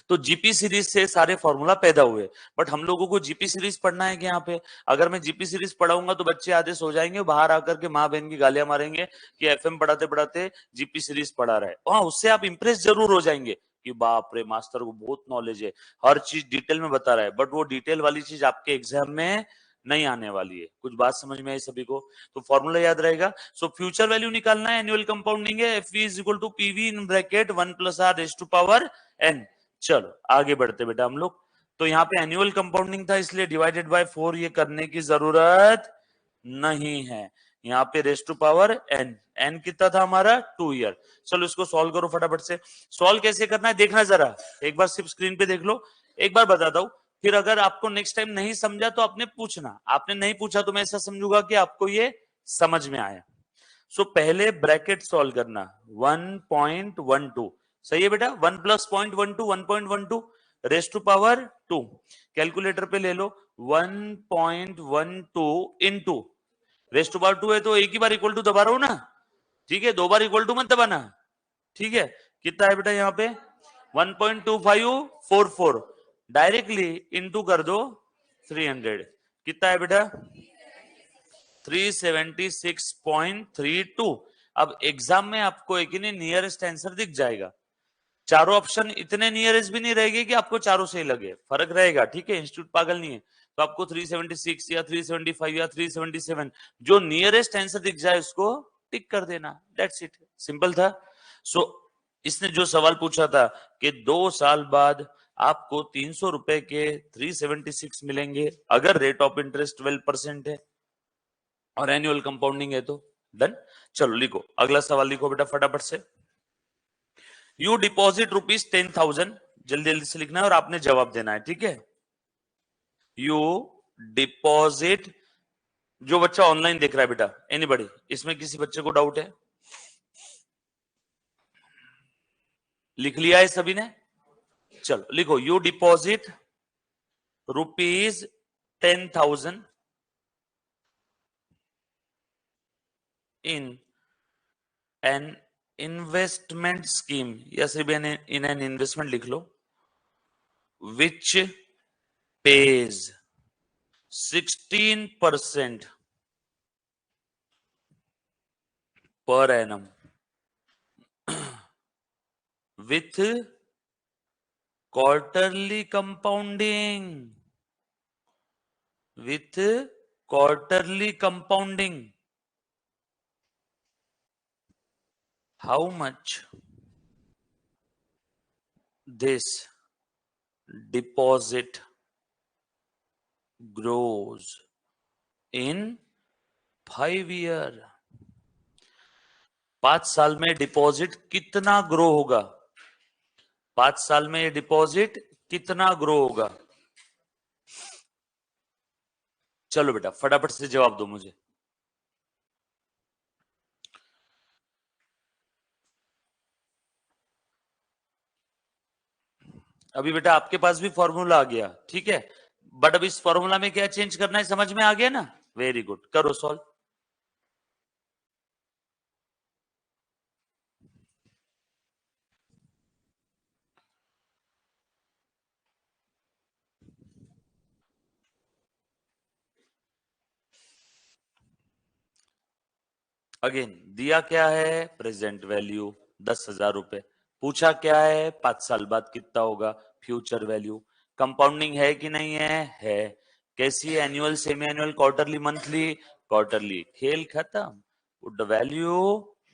तो जीपी सीरीज से सारे फॉर्मूला पैदा हुए। बट हम लोगों को जीपी सीरीज पढ़ना है कि यहाँ पे, अगर मैं जीपी सीरीज पढ़ाऊंगा तो बच्चे आधे सो जाएंगे, बाहर आकर के माँ बहन की गालियां मारेंगे कि एफएम पढ़ाते पढ़ाते जीपी सीरीज पढ़ा रहा है। हाँ, उससे आप इंप्रेस जरूर हो जाएंगे कि बाप रे मास्टर को बहुत नॉलेज है, हर चीज डिटेल में बता रहा है, बट वो डिटेल वाली चीज आपके एग्जाम में नहीं आने वाली है। कुछ बात समझ में आई सभी को? तो फॉर्मूला याद रहेगा। सो फ्यूचर वैल्यू निकालना है, एनुअल कंपाउंडिंग है, F is equal to PV in bracket 1 + r raise to power n। चलो आगे बढ़ते बेटा हम लोग। तो यहाँ पे एनुअल कंपाउंडिंग था इसलिए डिवाइडेड बाय 4 ये करने की जरूरत नहीं है। यहाँ पे raise to power n, n कितना था हमारा 2 ईयर। चलो इसको सॉल्व करो फटाफट से। सॉल्व कैसे करना है देखना जरा, एक बार सिर्फ स्क्रीन पे देख लो, एक बार बताता हूँ, फिर अगर आपको नेक्स्ट टाइम नहीं समझा तो आपने पूछना, आपने नहीं पूछा तो मैं ऐसा समझूंगा कि आपको ये समझ में आया। सो पहले ब्रैकेट सॉल्व करना 1.12, सही है बेटा, 1 + 0.12 1.12 रेज़ टू पावर 2, कैलकुलेटर पे ले लो 1.12 इंटू रेज़ टू पावर 2 है तो एक ही बार इक्वल टू दबा रहा हूं ना, ठीक है, 2 बार इक्वल टू मत दबाना, ठीक है। कितना है बेटा यहाँ पे 1.2544, डायरेक्टली इंटू कर दो 300, कितना है बेटा 376.32। अब एग्जाम में आपको एक ही नहीं नियरेस्ट आंसर दिख जाएगा, चारों ऑप्शन इतने नियरेस्ट भी नहीं रहेंगे कि आपको चारों सही लगे, फर्क रहेगा, ठीक है, इंस्टीट्यूट पागल नहीं है। तो आपको 376 या 375 या 377 जो नियरेस्ट आंसर दिख जाए उसको टिक कर देना, दैट्स इट, सिंपल था। सो इसने जो सवाल पूछा था कि 2 साल बाद आपको 300 रुपए के 376 मिलेंगे अगर रेट ऑफ इंटरेस्ट 12% है और एनुअल कंपाउंडिंग है तो डन। चलो लिखो अगला सवाल, लिखो बेटा फटाफट से। यू डिपॉजिट ₹10,000, जल्दी जल्दी से लिखना है और आपने जवाब देना है, ठीक है। यू डिपॉजिट, जो बच्चा ऑनलाइन देख रहा है बेटा, एनीबॉडी, इसमें किसी बच्चे को डाउट है? लिख लिया है सभी ने? चलो लिखो you deposit ₹10,000 in an investment scheme, या सिर्फ इन एन इन्वेस्टमेंट लिख लो, विच page 16% per annum with quarterly compounding, with quarterly compounding. How much this deposit grows in 5 year? 5 साल में डिपॉजिट कितना ग्रो होगा? 5 साल में ये डिपॉजिट कितना ग्रो होगा? चलो बेटा फटाफट से जवाब दो मुझे। अभी बेटा आपके पास भी फॉर्मूला आ गया, ठीक है, बट अब इस फॉर्मूला में क्या चेंज करना है समझ में आ गया ना? वेरी गुड, करो सॉल्व। अगेन दिया क्या है, प्रेजेंट वैल्यू 10,000 रुपए, पूछा क्या है 5 साल बाद कितना होगा, फ्यूचर वैल्यू, कंपाउंडिंग है कि नहीं है, कैसी है, annual, semi annual, quarterly, monthly, quarterly, खेल खत्म, put the value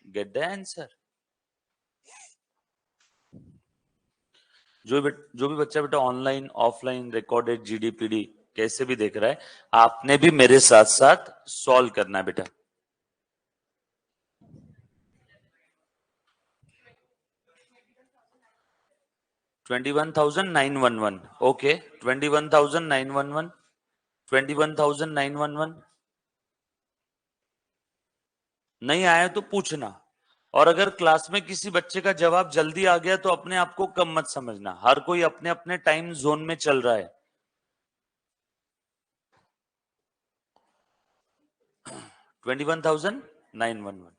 get the answer. जो भी बच्चा बेटा ऑनलाइन ऑफलाइन रिकॉर्डेड जीडीपीडी कैसे भी देख रहा है, आपने भी मेरे साथ साथ सॉल्व करना है बेटा। $21,911 ओके, 21,911 21,911 नहीं आया तो पूछना। और अगर क्लास में किसी बच्चे का जवाब जल्दी आ गया तो अपने आप को कम मत समझना, हर कोई अपने अपने टाइम जोन में चल रहा है। 21,911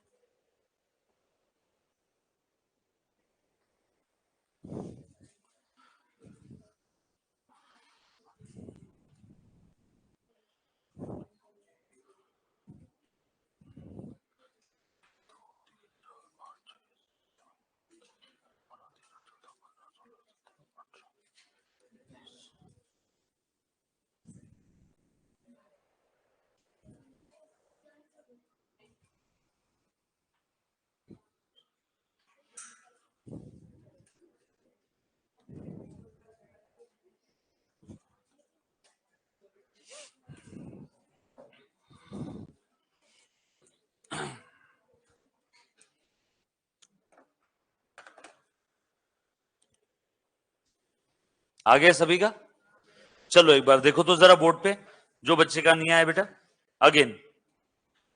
आ गया सभी का? चलो एक बार देखो तो जरा बोर्ड पे, जो बच्चे का नहीं आया बेटा। अगेन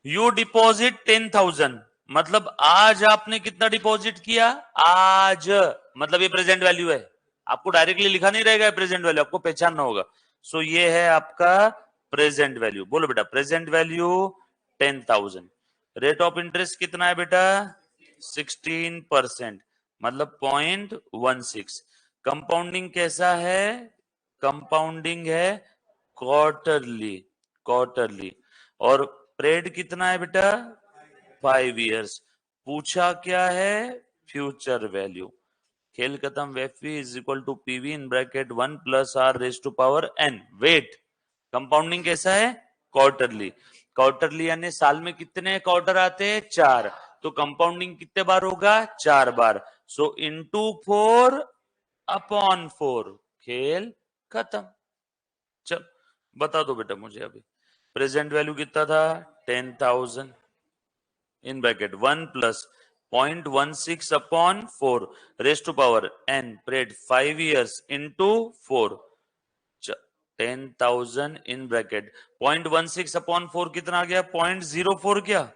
यू डिपॉजिट 10,000, मतलब आज आपने कितना डिपॉजिट किया? आज, मतलब ये प्रेजेंट वैल्यू है, आपको डायरेक्टली लिखा नहीं रहेगा प्रेजेंट वैल्यू, आपको पहचानना होगा। सो ये है आपका प्रेजेंट वैल्यू। बोलो बेटा present value 10,000। Rate of interest कितना है बेटा? 16%, मतलब 0.16। कंपाउंडिंग कैसा है? कंपाउंडिंग है क्वार्टरली, क्वार्टरली। और पीरियड कितना है बेटा? 5 इयर्स। पूछा क्या है? Future value. खेल खत्म। FV is equal to PV in bracket 1 plus are raise to power N. Wait, compounding कैसा है? क्वार्टरली। क्वार्टरली यानी साल में कितने क्वार्टर आते हैं? 4। तो कंपाउंडिंग कितने बार होगा? 4 बार। सो इनटू 4 अपॉन 4। खेल खत्म। चल बता दो बेटा मुझे अभी, प्रेजेंट वैल्यू कितना था? 10,000 in bracket 1 plus 0.16 upon 4 raise to power n, period 5 years into 4। 10,000 in bracket 0.16 upon 4 कितना आ गया? 0.04। क्या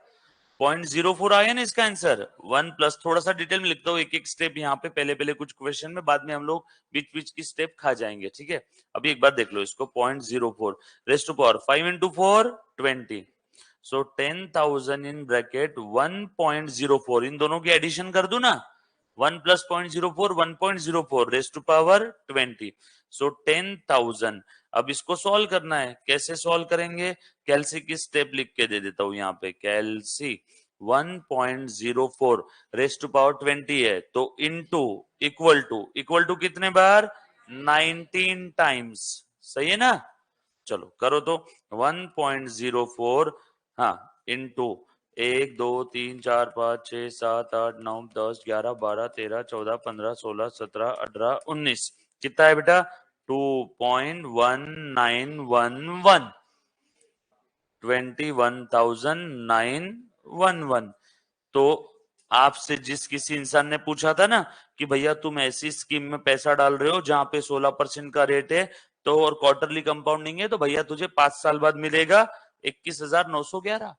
0.04 आया ना इसका आंसर? 1 प्लस, थोड़ा सा डिटेल में लिखता हूँ एक एक स्टेप यहाँ पे, पहले पहले कुछ क्वेश्चन में, बाद में हम लोग बीच बीच की स्टेप खा जाएंगे, ठीक है। अभी एक बार देख लो इसको, 0.04 raise to power 5 into 4 20। So 10,000 in bracket 1.04, इन दोनों की एडिशन कर दू ना, 1 plus 0.04 1.04 raise to power 20। So 10,000। अब इसको सॉल्व करना है, कैसे सॉल्व करेंगे? कैलसी की स्टेप लिख के दे देता हूं यहाँ पे, कैलसी 1.04 रेज टू पावर 20 है, तो इनटू इक्वल टू कितने बार? 19 टाइम्स। सही है ना? चलो करो तो 1.04, हाँ, इंटू 1 2 3 4 5 6 7 8 9 10 11 12 13 14 15 16 17 18 19। कितना है बेटा? 2.1911, 21,911। तो आपसे जिस किसी इंसान ने पूछा था ना कि भैया तुम ऐसी स्कीम में पैसा डाल रहे हो जहां पे 16% का रेट है, तो और क्वार्टरली कंपाउंडिंग है, तो भैया तुझे 5 साल बाद मिलेगा 21,911।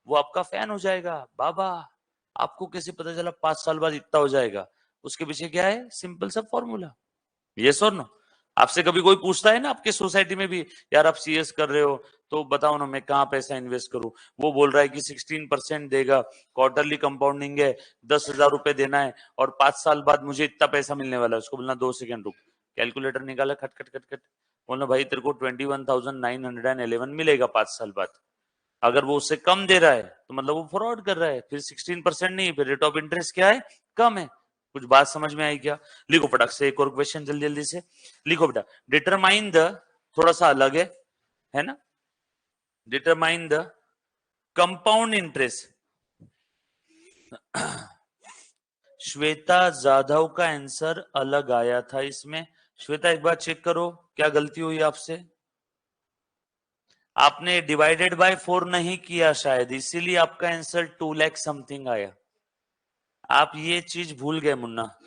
वो आपका फैन हो जाएगा। बाबा आपको कैसे पता चला 5 साल बाद इतना हो जाएगा? उसके पीछे क्या है? सिंपल सा फॉर्मूला। यस और नो? आपसे कभी कोई पूछता है ना आपके सोसाइटी में भी, यार आप सीएस कर रहे हो तो बताओ ना मैं कहाँ पैसा इन्वेस्ट करूं? वो बोल रहा है कि 16% देगा, क्वार्टरली कंपाउंडिंग है, 10,000 रुपए देना है और 5 साल बाद मुझे इतना पैसा मिलने वाला है। उसको बोलना 2 सेकंड रुक, कैलकुलेटर निकाला, खट खट खट खट, बोलना भाई तेरे को 21,911 मिलेगा 5 साल बाद। अगर वो उससे कम दे रहा है तो मतलब वो फ्रॉड कर रहा है, फिर 16% नहीं, फिर रेट ऑफ इंटरेस्ट क्या है? कम है। कुछ बात समझ में आई क्या? लिखो फटाक से एक और क्वेश्चन जल्दी जल्दी से लिखो बेटा। डिटरमाइन द, थोड़ा सा अलग है ना? Determine the compound interest Shweta Jadhav का आंसर अलग आया था इसमें। श्वेता एक बार चेक करो क्या गलती हुई आपसे। आपने डिवाइडेड बाय 4 नहीं किया शायद, इसीलिए आपका आंसर 2 लाख समथिंग आया। आप ये चीज भूल गए मुन्ना,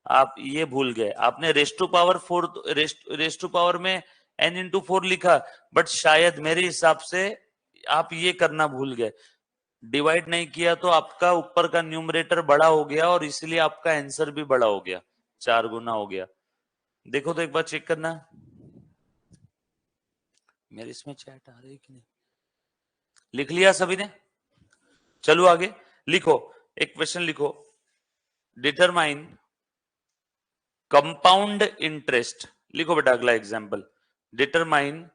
आप ये भूल गए। आपने raise to power 4 raise to power में n इंटू 4 लिखा, बट शायद मेरे हिसाब से आप ये करना भूल गए। डिवाइड नहीं किया तो आपका ऊपर का न्यूमरेटर बड़ा हो गया और इसलिए आपका आंसर भी बड़ा हो गया, 4 गुना हो गया। देखो तो एक बार चेक करना मेरे इसमें चैट आ रही है कि नहीं। लिख लिया सभी ने? चलो आगे लिखो, एक क्वेश्चन लिखो। Determine compound interest. लिखो बेटा अगला example. Determine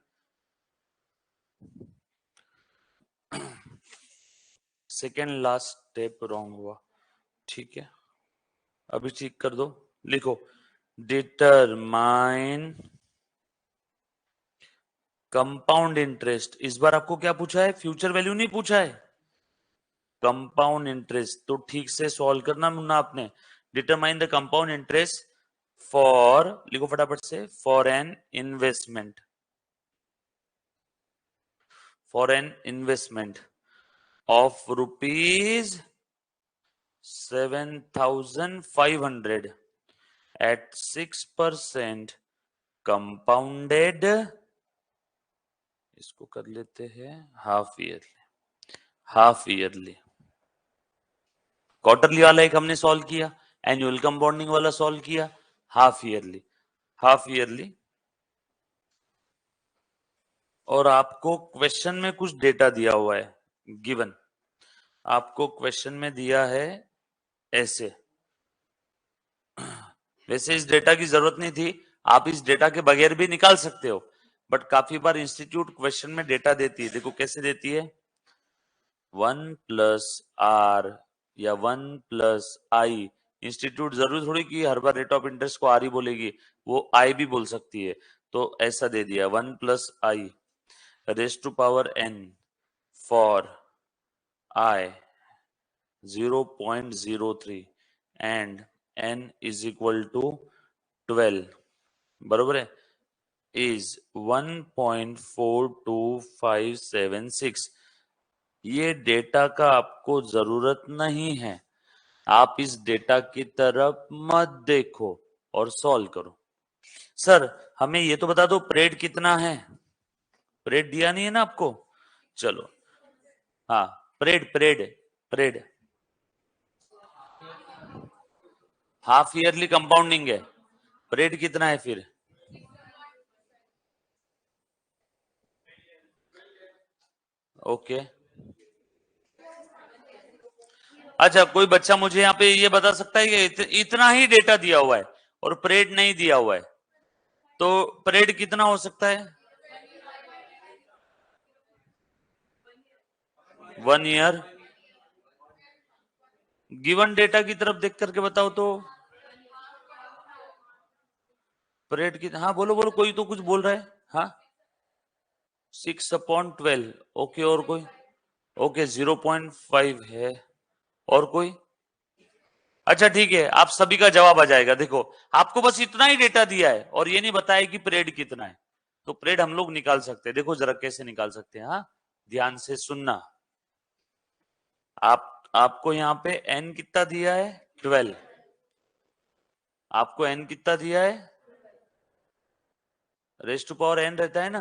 second last step wrong हुआ, ठीक है अभी ठीक कर दो। लिखो डिटरमाइन कंपाउंड इंटरेस्ट। इस बार आपको क्या पूछा है? फ्यूचर वैल्यू नहीं पूछा है, कंपाउंड इंटरेस्ट। तो ठीक से सॉल्व करना मुन्ना आपने। Determine the compound interest for, लिखो फटाफट से, for an investment, for an investment of rupees 7,500 at 6% compounded. इसको कर लेते हैं half yearly, half yearly. Quarterly वाला एक हमने सॉल्व किया, एनुअल कंपाउंडिंग वाला सॉल्व किया, हाफ ईयरली, हाफ ईयरली। और आपको क्वेश्चन में कुछ डेटा दिया हुआ है, गिवन आपको क्वेश्चन में दिया है ऐसे। वैसे इस डेटा की जरूरत नहीं थी, आप इस डेटा के बगैर भी निकाल सकते हो, बट काफी बार इंस्टीट्यूट क्वेश्चन में डेटा देती है। देखो कैसे देती है, 1+r या 1+i। इंस्टीट्यूट जरूरी थोड़ी कि हर बार रेट ऑफ इंटरेस्ट को आर ही बोलेगी, वो आई भी बोल सकती है। तो ऐसा दे दिया 1+i raise to power n for i 0.03 and n is equal to 12, बरोबर है, इज 1.42576। ये डेटा का आपको जरूरत नहीं है, आप इस डेटा की तरफ मत देखो और सॉल्व करो। सर हमें ये तो बता दो परेड कितना है, परेड दिया नहीं है ना आपको। चलो हाँ, parade parade parade half yearly compounding है, परेड कितना है फिर? ओके अच्छा, कोई बच्चा मुझे यहाँ पे ये बता सकता है कि इतना ही डेटा दिया हुआ है और परेड नहीं दिया हुआ है, तो परेड कितना हो सकता है? 1 ईयर। गिवन डेटा की तरफ देख करके बताओ तो परेड की, हाँ बोलो बोलो, कोई तो कुछ बोल रहा है। हाँ 6/12, ओके और कोई? ओके 0.5 है, और कोई? अच्छा ठीक है, आप सभी का जवाब आ जाएगा। देखो आपको बस इतना ही डेटा दिया है और ये नहीं बताया कि परेड कितना है, तो परेड हम लोग निकाल सकते हैं। देखो जरा कैसे निकाल सकते हैं, हाँ ध्यान से सुनना। आपको यहाँ पे n कितना दिया है? 12। आपको n कितना दिया है? रेस्ट टू पावर n रहता है ना,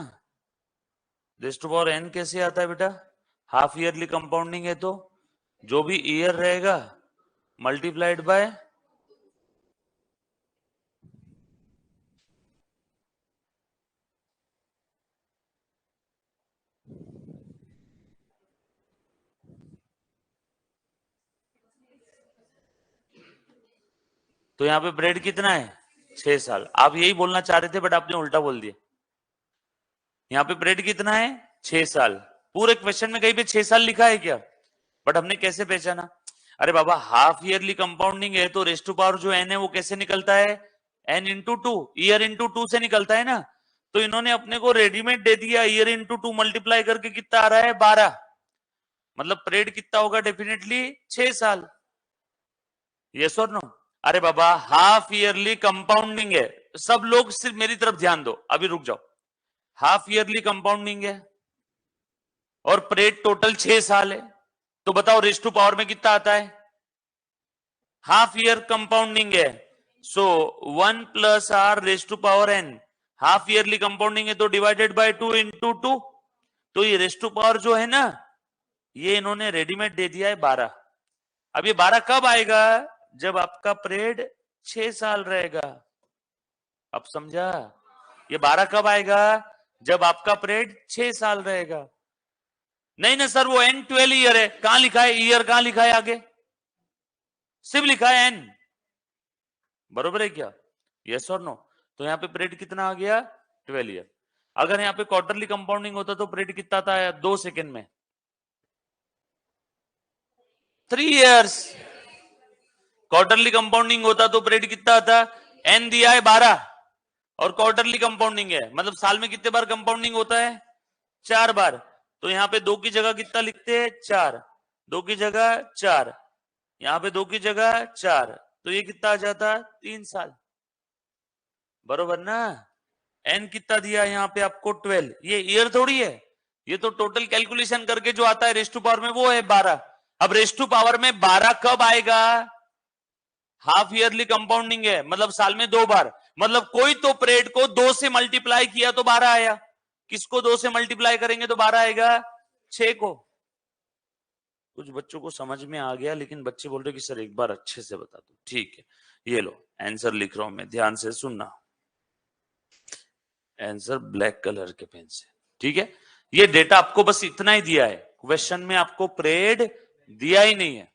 रेस्ट टू पावर n कैसे आता है बेटा? हाफ ईयरली कंपाउंडिंग है तो जो भी ईयर रहेगा मल्टीप्लाइड बाय, तो यहाँ पे परेड कितना है? 6 साल। आप यही बोलना चाह रहे थे बट आपने उल्टा बोल दिया। यहाँ पे परेड कितना है? 6 साल। पूरे क्वेश्चन में कहीं पे 6 साल लिखा है क्या? बट हमने कैसे पहचाना? अरे बाबा हाफ ईयरली कंपाउंडिंग है तो रेस्ट टू पावर जो n है वो कैसे निकलता है? n इंटू 2, ईयर इंटू 2 से निकलता है ना। तो इन्होंने अपने को रेडीमेड दे दिया, ईयर इंटू 2 मल्टीप्लाई करके कितना आ रहा है? 12। मतलब पीरियड कितना होगा? डेफिनेटली 6 साल। यस और नो? अरे बाबा हाफ ईयरली कंपाउंडिंग है, सब लोग सिर्फ मेरी तरफ ध्यान दो, अभी रुक जाओ। हाफ ईयरली कंपाउंडिंग है और पीरियड टोटल 6 साल है, तो बताओ रेज़ टू पावर में कितना आता है? हाफ ईयर कंपाउंडिंग है, so 1 plus r raise to power n. Half yearly compounding है तो डिवाइडेड बाय 2 इंटू 2। तो ये रेज़ टू पावर जो है ना, ये इन्होंने रेडीमेड दे दिया है 12। अब ये 12 कब आएगा? जब आपका पीरियड 6 साल रहेगा। अब समझा? ये 12 कब आएगा? जब आपका पीरियड 6 साल रहेगा। नहीं ना सर, वो एन 12 ईयर है। कहां लिखा है ईयर? कहां लिखा है आगे? सिर्फ लिखा है एन। बरोबर है क्या? यस और नो? तो यहाँ पे पीरियड कितना आ गया? 12 ईयर। अगर यहाँ पे क्वार्टरली कंपाउंडिंग होता तो पीरियड कितना था? 2 सेकेंड में 3 इयर्स। क्वार्टरली कंपाउंडिंग होता तो पीरियड कितना आता? एन दिया है 12 और क्वार्टरली कंपाउंडिंग है, मतलब साल में कितने बार कंपाउंडिंग होता है? 4 बार। तो यहाँ पे 2 की जगह कितना लिखते हैं? 4। 2 की जगह 4, यहाँ पे 2 की जगह 4, तो ये कितना आ जाता? 3 साल। बरोबर ना? एन कितना दिया यहाँ पे आपको? 12। ये ईयर थोड़ी है, ये तो टोटल कैलकुलेशन करके जो आता है रेज़ टू पावर में वो है 12। अब रेज़ टू पावर में 12 कब आएगा? हाफ ईयरली कंपाउंडिंग है, मतलब साल में 2 बार। मतलब कोई तो पीरियड को 2 से मल्टीप्लाई किया तो 12 आया। किसको 2 से मल्टीप्लाई करेंगे तो 12 आएगा? 6 को। कुछ बच्चों को समझ में आ गया, लेकिन बच्चे बोल रहे कि सर एक बार अच्छे से बता दो। ठीक है, ये लो आंसर लिख रहा हूं मैं, ध्यान से सुनना। आंसर ब्लैक कलर के पेन से, ठीक है? ये डेटा आपको बस इतना ही दिया है, क्वेश्चन में आपको पीरियड दिया ही नहीं है,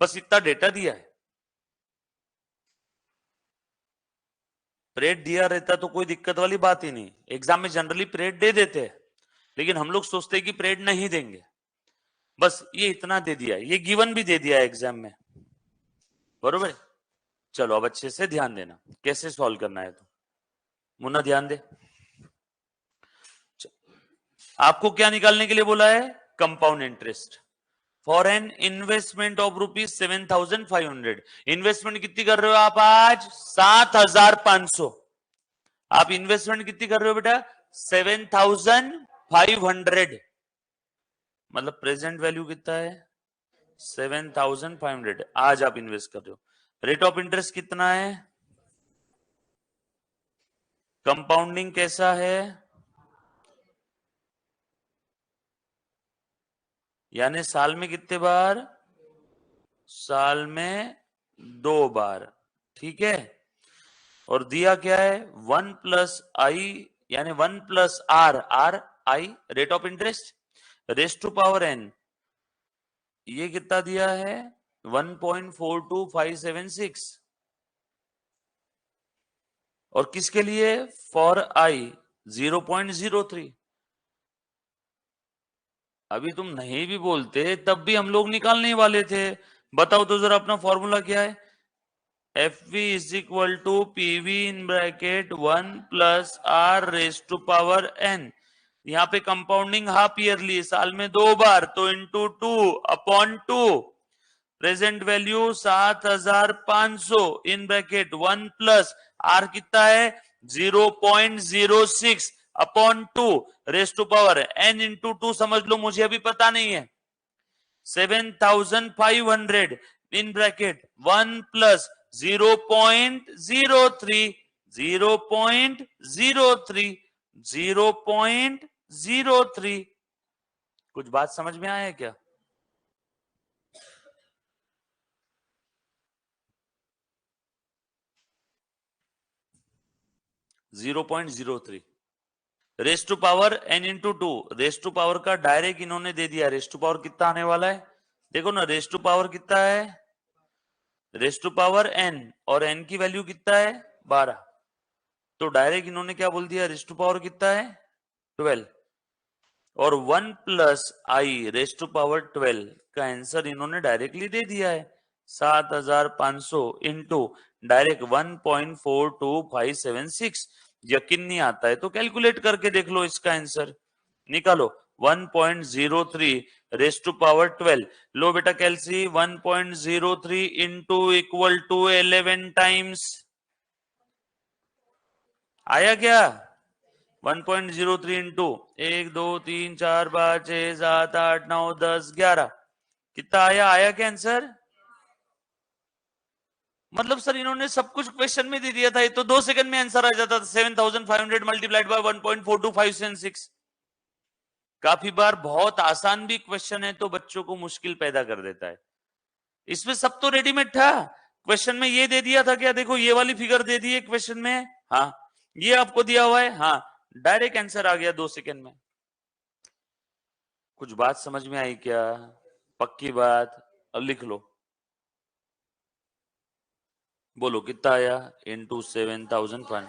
बस इतना डेटा दिया है। पीरियड दिया रहता तो कोई दिक्कत वाली बात ही नहीं। एग्जाम में जनरली पीरियड दे देते हैं, लेकिन हम लोग सोचते हैं कि पीरियड नहीं देंगे। बस ये इतना दे दिया है, ये गिवन भी दे दिया है एग्जाम में। बरोबर है? चलो अब अच्छे से ध्यान देना कैसे सॉल्व करना है। तो मुन्ना ध्यान दे, आपको क्या निकालने के लिए बोला है? Compound interest for an investment of ₹7,500। Investment कितनी कर रहे हो आप आज? 7,500। आप इन्वेस्टमेंट कितनी कर रहे हो बेटा? 7,500। मतलब प्रेजेंट वैल्यू कितना है? 7,500 आज आप इन्वेस्ट कर रहे हो। रेट ऑफ इंटरेस्ट कितना है? कंपाउंडिंग कैसा है? यानी साल में कितने बार? साल में 2 बार, ठीक है? और दिया क्या है? 1 प्लस आई, यानी 1 plus r, r i rate of interest, raise to power n, ये कितना दिया है? 1.42576। और किसके लिए? For i 0.03। अभी तुम नहीं भी बोलते तब भी हम लोग निकालने वाले थे। बताओ तो जरा अपना फॉर्मूला क्या है? FV is equal to PV in bracket 1 plus are raise to power n. यहाँ पे कंपाउंडिंग हाफ ईयरली, साल में 2 बार, तो into 2 upon 2। Present value 7,500 in bracket 1 plus r कितना है? 0.06 upon 2 raise to power n into 2। समझ लो मुझे अभी पता नहीं है। 7,500 इन ब्रैकेट 1 प्लस 0.03, 0.03, 0.03। कुछ बात समझ में आया क्या? .03 raise to power n into 2। Raise to power का डायरेक्ट इन्होंने दे दिया। रेस टू पावर कितना आने वाला है? देखो ना, रेस टू पावर कितना है? रेस टू पावर n, और n की वैल्यू कितना है? 12। तो डायरेक्ट इन्होंने क्या बोल दिया? रेस टू पावर कितना है? 12। और 1 plus i raise to power 12 का आंसर इन्होंने डायरेक्टली दे दिया है। 7,500 इंटू डायरेक्ट 1.42576। यकीन नहीं आता है तो कैलकुलेट करके देख लो इसका आंसर, निकालो। 1.03 रेस टू पावर 12। लो बेटा कैलसी 1.03 इंटू इक्वल टू 11 टाइम्स आया क्या? 1.03 इंटू 1 2 3 4 5 6 7 8 9 10 11 कितना आया? आया क्या आंसर? मतलब सर इन्होंने सब कुछ क्वेश्चन में दे दिया था, ये तो 2 सेकंड में आंसर आ जाता था। 7500 मल्टीप्लाइड बाय 1.4256। काफी बार बहुत आसान भी क्वेश्चन है तो बच्चों को मुश्किल पैदा कर देता है। इसमें सब तो रेडीमेड था, क्वेश्चन में ये दे दिया था क्या? देखो ये वाली फिगर दे दी है क्वेश्चन में, हाँ ये आपको दिया हुआ है, हाँ डायरेक्ट आंसर आ गया 2 सेकंड में। कुछ बात समझ में आई क्या? पक्की बात? अब लिख लो, बोलो कितना आया? इंटू 7500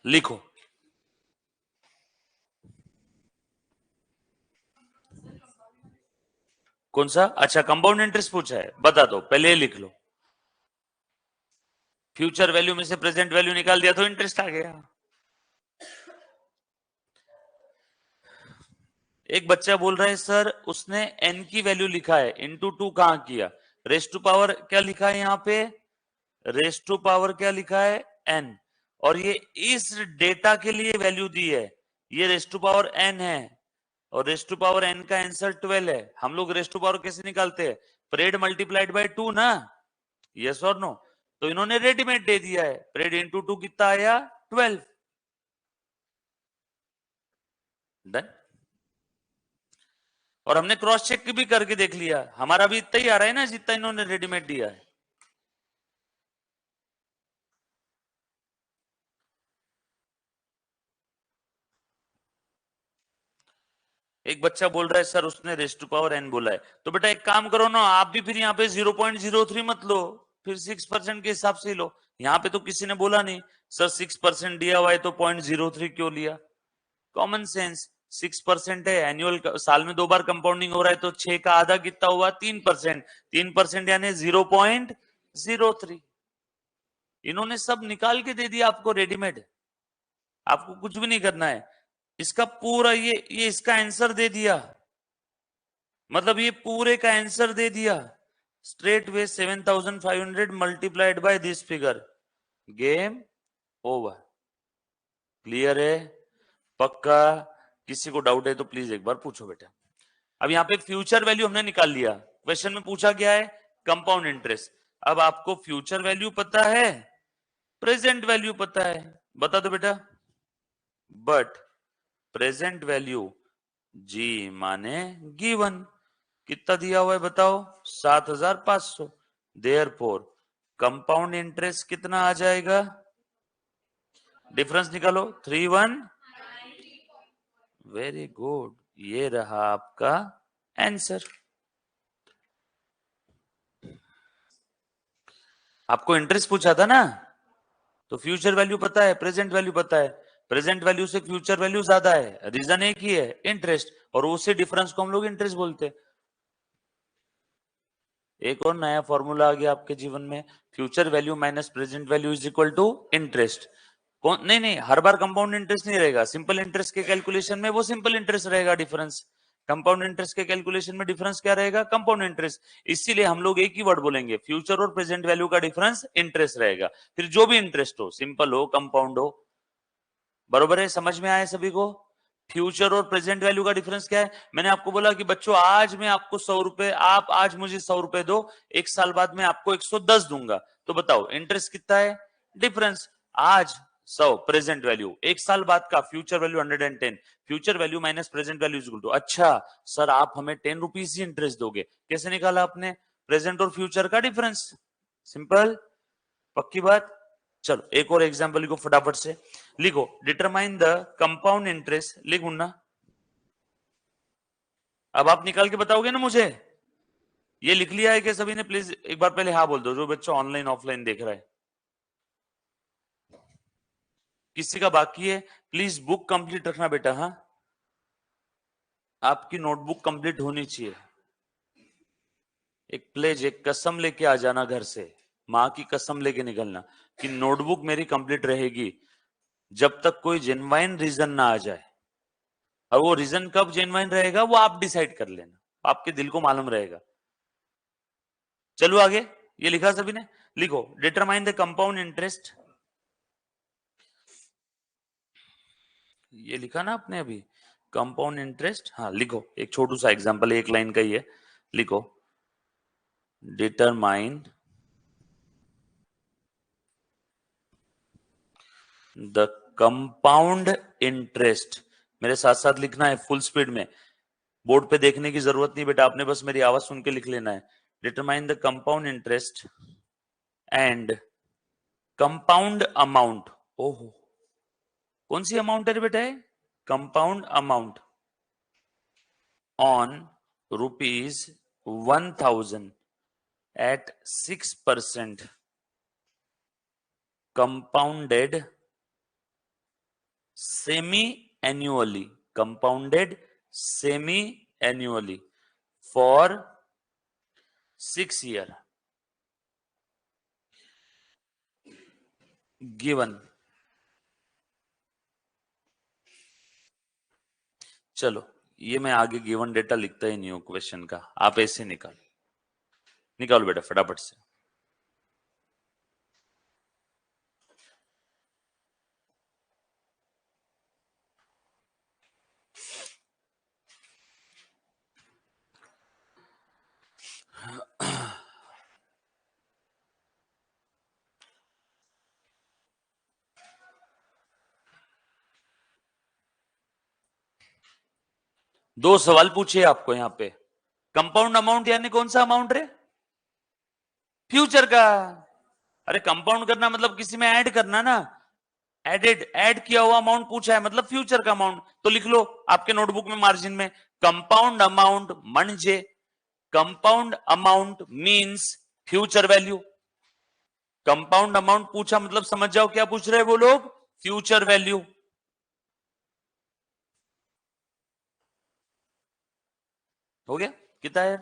लिखो। कौन सा? अच्छा कंपाउंड इंटरेस्ट पूछा है, बता दो पहले लिख लो। फ्यूचर वैल्यू में से प्रेजेंट वैल्यू निकाल दिया तो इंटरेस्ट आ गया। एक बच्चा बोल रहा है सर उसने n की वैल्यू लिखा है, इंटू 2 कहां किया? रेस टू पावर क्या लिखा है यहाँ पे? रेस टू पावर क्या लिखा है? n। और ये इस डेटा के लिए वैल्यू दी है, ये रेस टू पावर n है और रेस टू पावर n का आंसर 12 है। हम लोग रेस टू पावर कैसे निकालते हैं? परेड मल्टीप्लाइड बाय 2 ना, यस और नो? तो इन्होंने रेडीमेड दे दिया है, परेड इंटू 2 कितना आया? 12। डन। और हमने क्रॉस चेक भी करके देख लिया, हमारा भी इतना ही आ रहा है ना जितना इन्होंने रेडीमेड दिया है। एक बच्चा बोल रहा है सर उसने रेस टू पावर n बोला है, तो बेटा एक काम करो ना, आप भी फिर यहाँ पे 0.03 मत लो, फिर 6% के हिसाब से लो। यहाँ पे तो किसी ने बोला नहीं सर 6% दिया हुआ है तो 0.03 क्यों लिया? Common sense. 6% है, एनुअल साल में 2 बार कंपाउंडिंग हो रहा है तो 6 का आधा कितना हुआ? 3%। 3% यानी 0.03। इन्होंने सब निकाल के दे दिया आपको रेडीमेड, आपको कुछ भी नहीं करना है। इसका पूरा ये इसका आंसर दे दिया, मतलब ये पूरे का आंसर दे दिया straight way. 7500 multiplied by this figure, game over. Clear है? पक्का? किसी को डाउट है तो प्लीज एक बार पूछो बेटा। अब यहाँ पे फ्यूचर वैल्यू हमने निकाल लिया, क्वेश्चन में पूछा गया है कंपाउंड इंटरेस्ट। अब आपको फ्यूचर वैल्यू पता है, प्रेजेंट वैल्यू पता है, बता दो बेटा। बट प्रेजेंट वैल्यू जी माने गिवन, कितना दिया हुआ है बताओ? 7500। देयरफॉर कंपाउंड इंटरेस्ट कितना आ जाएगा? डिफरेंस निकालो, 31। वेरी गुड, ये रहा आपका आंसर। आपको इंटरेस्ट पूछा था ना, तो फ्यूचर वैल्यू पता है, प्रेजेंट वैल्यू पता है, प्रेजेंट वैल्यू से फ्यूचर वैल्यू ज्यादा है, रीजन एक ही है इंटरेस्ट, और उसी डिफरेंस को हम लोग इंटरेस्ट बोलते हैं। एक और नया फॉर्मूला आ गया आपके जीवन में, future value minus present value is equal to interest. कौन? नहीं, हर बार कंपाउंड इंटरेस्ट नहीं रहेगा, सिंपल इंटरेस्ट के कैलकुलेशन में वो सिंपल इंटरेस्ट रहेगा डिफरेंस, कंपाउंड इंटरेस्ट के कैलकुलेशन में डिफरेंस क्या रहेगा? Compound interest. इसीलिए हम लोग एक ही वर्ड बोलेंगे, फ्यूचर और प्रेजेंट वैल्यू का डिफरेंस इंटरेस्ट रहेगा, फिर जो भी इंटरेस्ट हो, सिंपल हो कंपाउंड हो। बरोबर है? समझ में आया सभी को? फ्यूचर और प्रेजेंट वैल्यू का डिफरेंस क्या है? मैंने आपको बोला कि बच्चों आज मैं आपको 100 रुपए, आप आज मुझे 100 रुपए दो, एक साल बाद मैं आपको 110 दूंगा, तो बताओ इंटरेस्ट कितना है? डिफरेंस। आज 100 प्रेजेंट वैल्यू, एक साल बाद का future value 110, future value minus present value equal to. अच्छा सर आप हमें 10 रुपीज ही इंटरेस्ट दोगे, कैसे निकाला आपने? प्रेजेंट और फ्यूचर का डिफरेंस, सिंपल। पक्की बात? चलो एक और एग्जांपल लिखो फटाफट से, लिखो डिटरमाइन द कंपाउंड इंटरेस्ट, लिखूं ना? अब आप निकाल के बताओगे ना मुझे? ये लिख लिया है कि सभी ने? प्लीज एक बार पहले हाँ बोल दो, जो बच्चा ऑनलाइन ऑफलाइन देख रहा है। किसी का बाकी है? प्लीज बुक कंप्लीट रखना बेटा, हाँ आपकी नोटबुक कंप्लीट होनी चाहिए। एक प्लेज, एक कसम लेके आ जाना घर से, माँ की कसम लेके निकलना कि नोटबुक मेरी कंप्लीट रहेगी जब तक कोई जेन्युइन रीजन ना आ जाए। और वो रीजन कब जेन्युइन रहेगा वो आप डिसाइड कर लेना, आपके दिल को मालूम रहेगा। चलो आगे, ये लिखा सभी ने, लिखो डिटरमाइन द कंपाउंड इंटरेस्ट। ये लिखा ना आपने अभी, कंपाउंड इंटरेस्ट। हाँ लिखो, एक छोटू सा एग्जांपल, एक लाइन का ही है, लिखो डिटरमाइन द कंपाउंड इंटरेस्ट। मेरे साथ साथ लिखना है फुल स्पीड में, बोर्ड पे देखने की जरूरत नहीं बेटा, आपने बस मेरी आवाज सुन के लिख लेना है। Determine the compound interest and compound amount. ओहो, कौन सी अमाउंट है रे बेटा? Compound amount on ₹1000 at 6% compounded semi-annually, compounded semi-annually for 6 years given। चलो ये मैं आगे गिवन डेटा लिखता ही नहीं हूं क्वेश्चन का, आप ऐसे निकालो बेटा फटाफट से। दो सवाल पूछे आपको यहाँ पे, कंपाउंड अमाउंट यानी कौन सा अमाउंट रे? फ्यूचर का। अरे कंपाउंड करना मतलब किसी में ऐड करना ना, ऐड किया हुआ अमाउंट पूछा है मतलब फ्यूचर का अमाउंट। तो लिख लो आपके नोटबुक में मार्जिन में, कंपाउंड अमाउंट म्हणजे compound amount means future value. Compound amount पूछा मतलब समझ जाओ क्या पूछ रहे हैं वो लोग, फ्यूचर वैल्यू। हो गया, कितना है?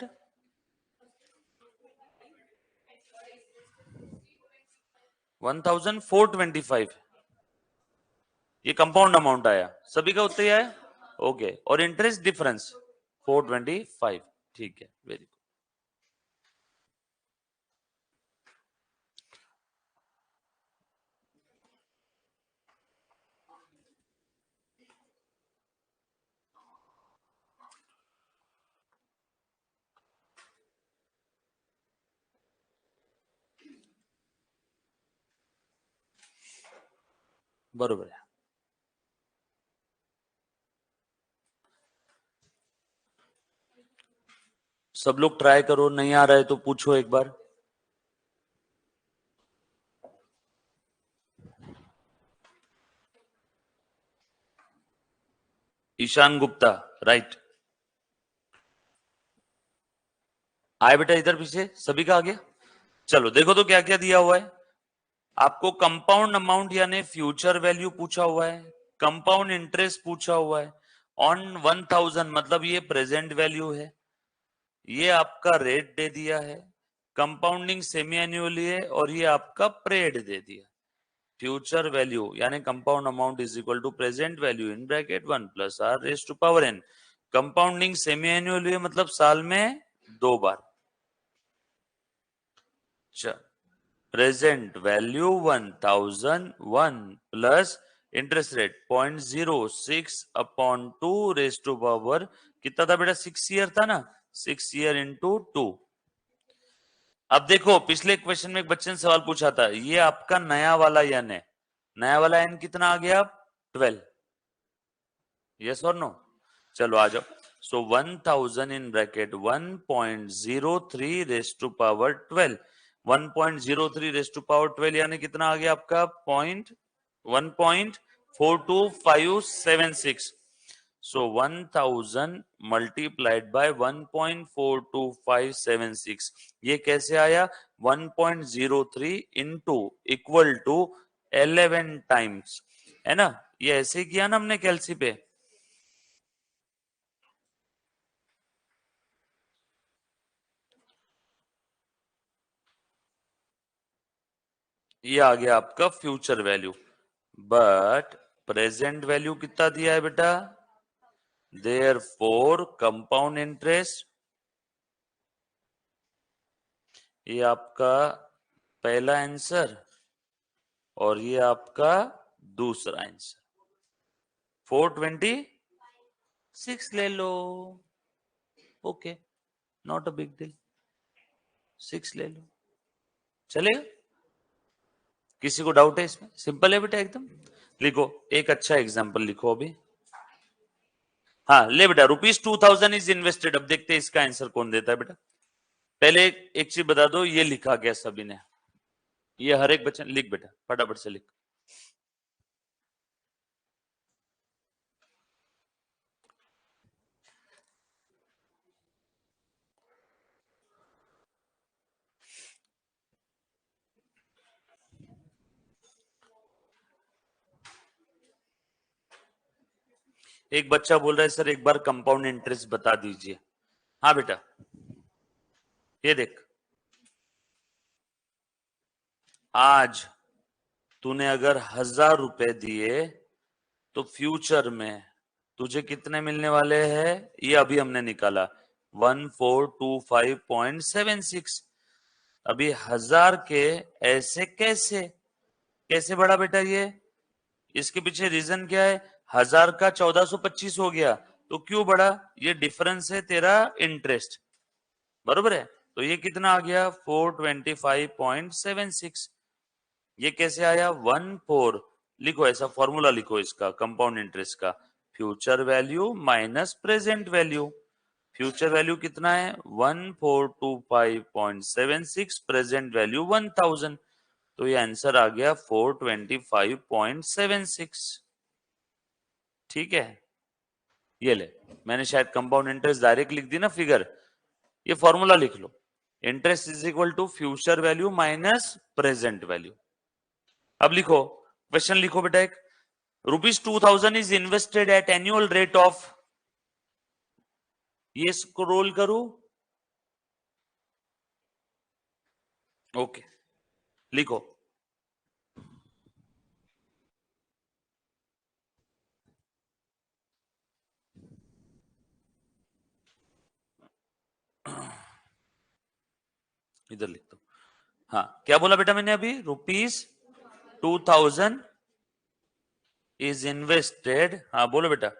1425। ये कंपाउंड अमाउंट आया, सभी का उत्तर ही आया। ओके, और इंटरेस्ट डिफरेंस 425। ठीक है, वेरी गुड। बरोबर है। सब लोग ट्राई करो, नहीं आ रहा है तो पूछो एक बार। ईशान गुप्ता, राइट। आए बेटा इधर पीछे, सभी का आ गया। चलो देखो तो क्या क्या दिया हुआ है आपको। कंपाउंड अमाउंट यानी फ्यूचर वैल्यू पूछा हुआ है, कंपाउंड इंटरेस्ट पूछा हुआ है, ऑन 1000 मतलब ये प्रेजेंट वैल्यू है, ये आपका रेट दे दिया है, कंपाउंडिंग सेमी एन्युअली है, और ये आपका परेड दे दिया। फ्यूचर वैल्यू यानी compound amount is equal to present value in bracket 1 plus are raise to power N. Compounding semiannually है मतलब साल में 2 बार। Present value 1001 plus interest rate 0.06 upon 2 raise to power कितना था बेटा? 6 ईयर था ना, 6 ईयर इंटू 2। अब देखो पिछले क्वेश्चन में एक बच्चे ने सवाल पूछा था, ये आपका नया वाला एन है, नया वाला एन कितना आ गया? 12। यस और नो? चलो आ जाओ। So 1000 in bracket 1.03 raise to power 12। 1.03 raise to power 12 यानी कितना आ गया आपका? 1.42576। So 1000 multiplied by 1.42576, ये कैसे आया? 1.03 into इक्वल टू 11 टाइम्स, है ना? ये ऐसे किया ना हमने कैलसी पे। ये आ गया आपका future value, but present value कितना दिया है बेटा, देयरफॉर कंपाउंड इंटरेस्ट, ये आपका पहला आंसर और ये आपका दूसरा आंसर, 426 ले लो, okay, not a big deal, 6 ले लो, चलेगा। किसी को डाउट है इसमें? सिंपल है बेटा एकदम। लिखो एक अच्छा एग्जांपल लिखो अभी। हाँ ले बेटा, ₹2000 इज इन्वेस्टेड। अब देखते हैं इसका आंसर कौन देता है बेटा। पहले एक चीज बता दो, ये लिखा क्या सभी ने? ये हर एक बच्चा लिख बेटा, फटाफट से लिख। एक बच्चा बोल रहा है सर एक बार कंपाउंड इंटरेस्ट बता दीजिए। हाँ बेटा, ये देख, आज तूने अगर 1000 रुपए दिए तो फ्यूचर में तुझे कितने मिलने वाले हैं, ये अभी हमने निकाला 1425.76। अभी 1000 के ऐसे कैसे कैसे बढ़ा बेटा ये? इसके पीछे रीजन क्या है? 1000 का 1425 हो गया, तो क्यों बढ़ा? ये डिफरेंस है तेरा इंटरेस्ट, बरोबर है? तो ये कितना आ गया? 425.76। ये कैसे आया? 14, लिखो ऐसा फॉर्मूला लिखो इसका कंपाउंड इंटरेस्ट का, future value minus present value. Future value कितना है? 1425.76, प्रेजेंट वैल्यू 1000, तो ये आंसर आ गया 425.76। ठीक है, ये ले, मैंने शायद कंपाउंड इंटरेस्ट डायरेक्ट लिख दी ना फिगर, ये फॉर्मूला लिख लो, interest is equal to future value minus present value. अब लिखो, क्वेश्चन लिखो बेटा एक, ₹2000 is invested at annual rate of, ये स्क्रॉल करो, ओके, लिखो इधर लिख दो। हाँ क्या बोला बेटा मैंने अभी? ₹2000 इज इन्वेस्टेड, हाँ बोलो बेटा,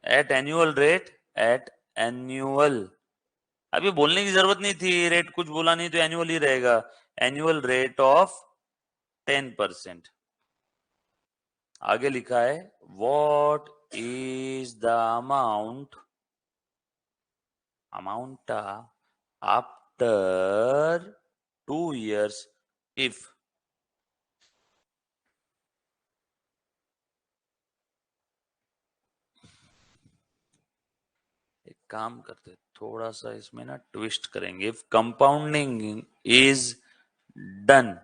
at annual rate, at annual, अभी बोलने की जरूरत नहीं थी, रेट कुछ बोला नहीं तो एनुअल ही रहेगा, एनुअल रेट ऑफ 10%। आगे लिखा है what is the amount, amount after 2 years if, एक काम करते थोड़ा सा इसमें ना ट्विस्ट करेंगे, if compounding is done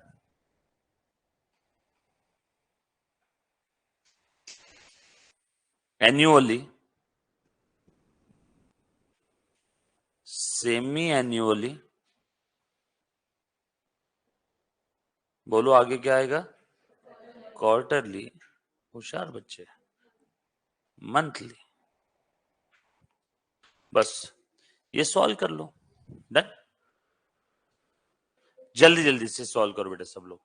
annually, semi annually, बोलो आगे क्या आएगा? क्वार्टरली, होशियार बच्चे, मंथली, बस ये सॉल्व कर लो, डन। जल्दी जल्दी से सॉल्व करो बेटा सब लोग।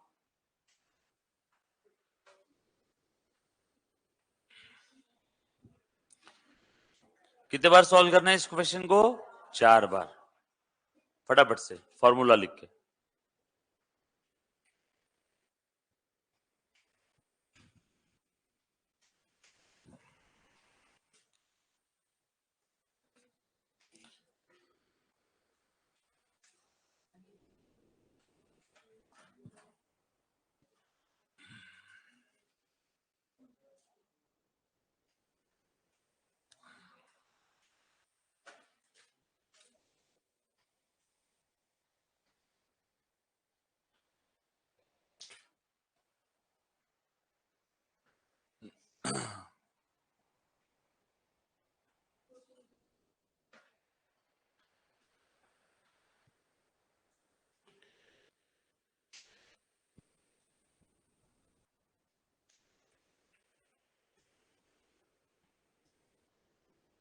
कितने बार सॉल्व करना है इस क्वेश्चन को? 4 बार, फटाफट से फॉर्मूला लिख के।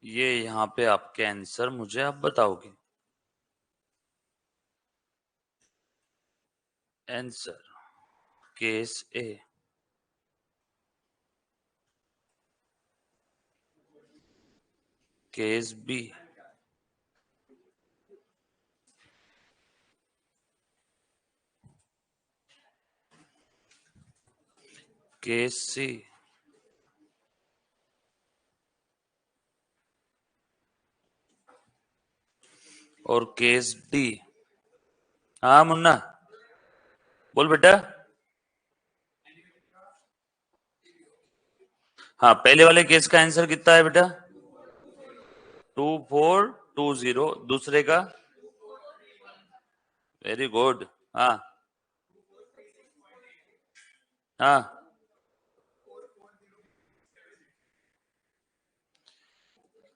ये यहाँ पे आपके आंसर मुझे आप बताओगे। आंसर केस ए, केस बी, केस सी, और केस डी। हाँ मुन्ना, बोल बेटा। हाँ, पहले वाले केस का आंसर कितना है बेटा? 2420। दूसरे का? Very good. हाँ हाँ,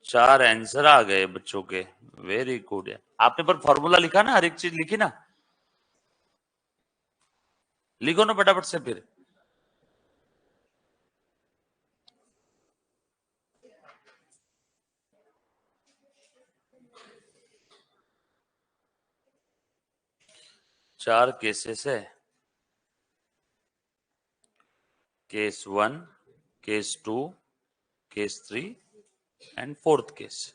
4 आंसर आ गए बच्चों के। वेरी गुड है। आपने पर फॉर्मूला लिखा ना, हर एक चीज लिखी ना? लिखो ना फटाफट से फिर। चार केसेस है, case 1, case 2, case 3 and fourth case.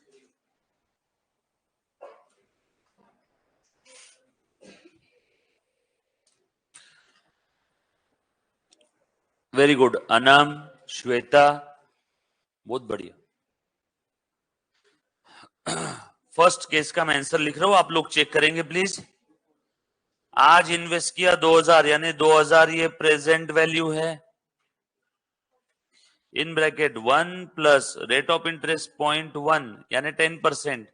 Very good Anam, Shweta, बहुत बढ़िया। फर्स्ट केस का मैं आंसर लिख रहा हूं, आप लोग चेक करेंगे प्लीज। आज इन्वेस्ट किया 2000, यानी 2000 ये प्रेजेंट वैल्यू है। इन bracket 1 plus rate of interest 0.1 यानी 10%,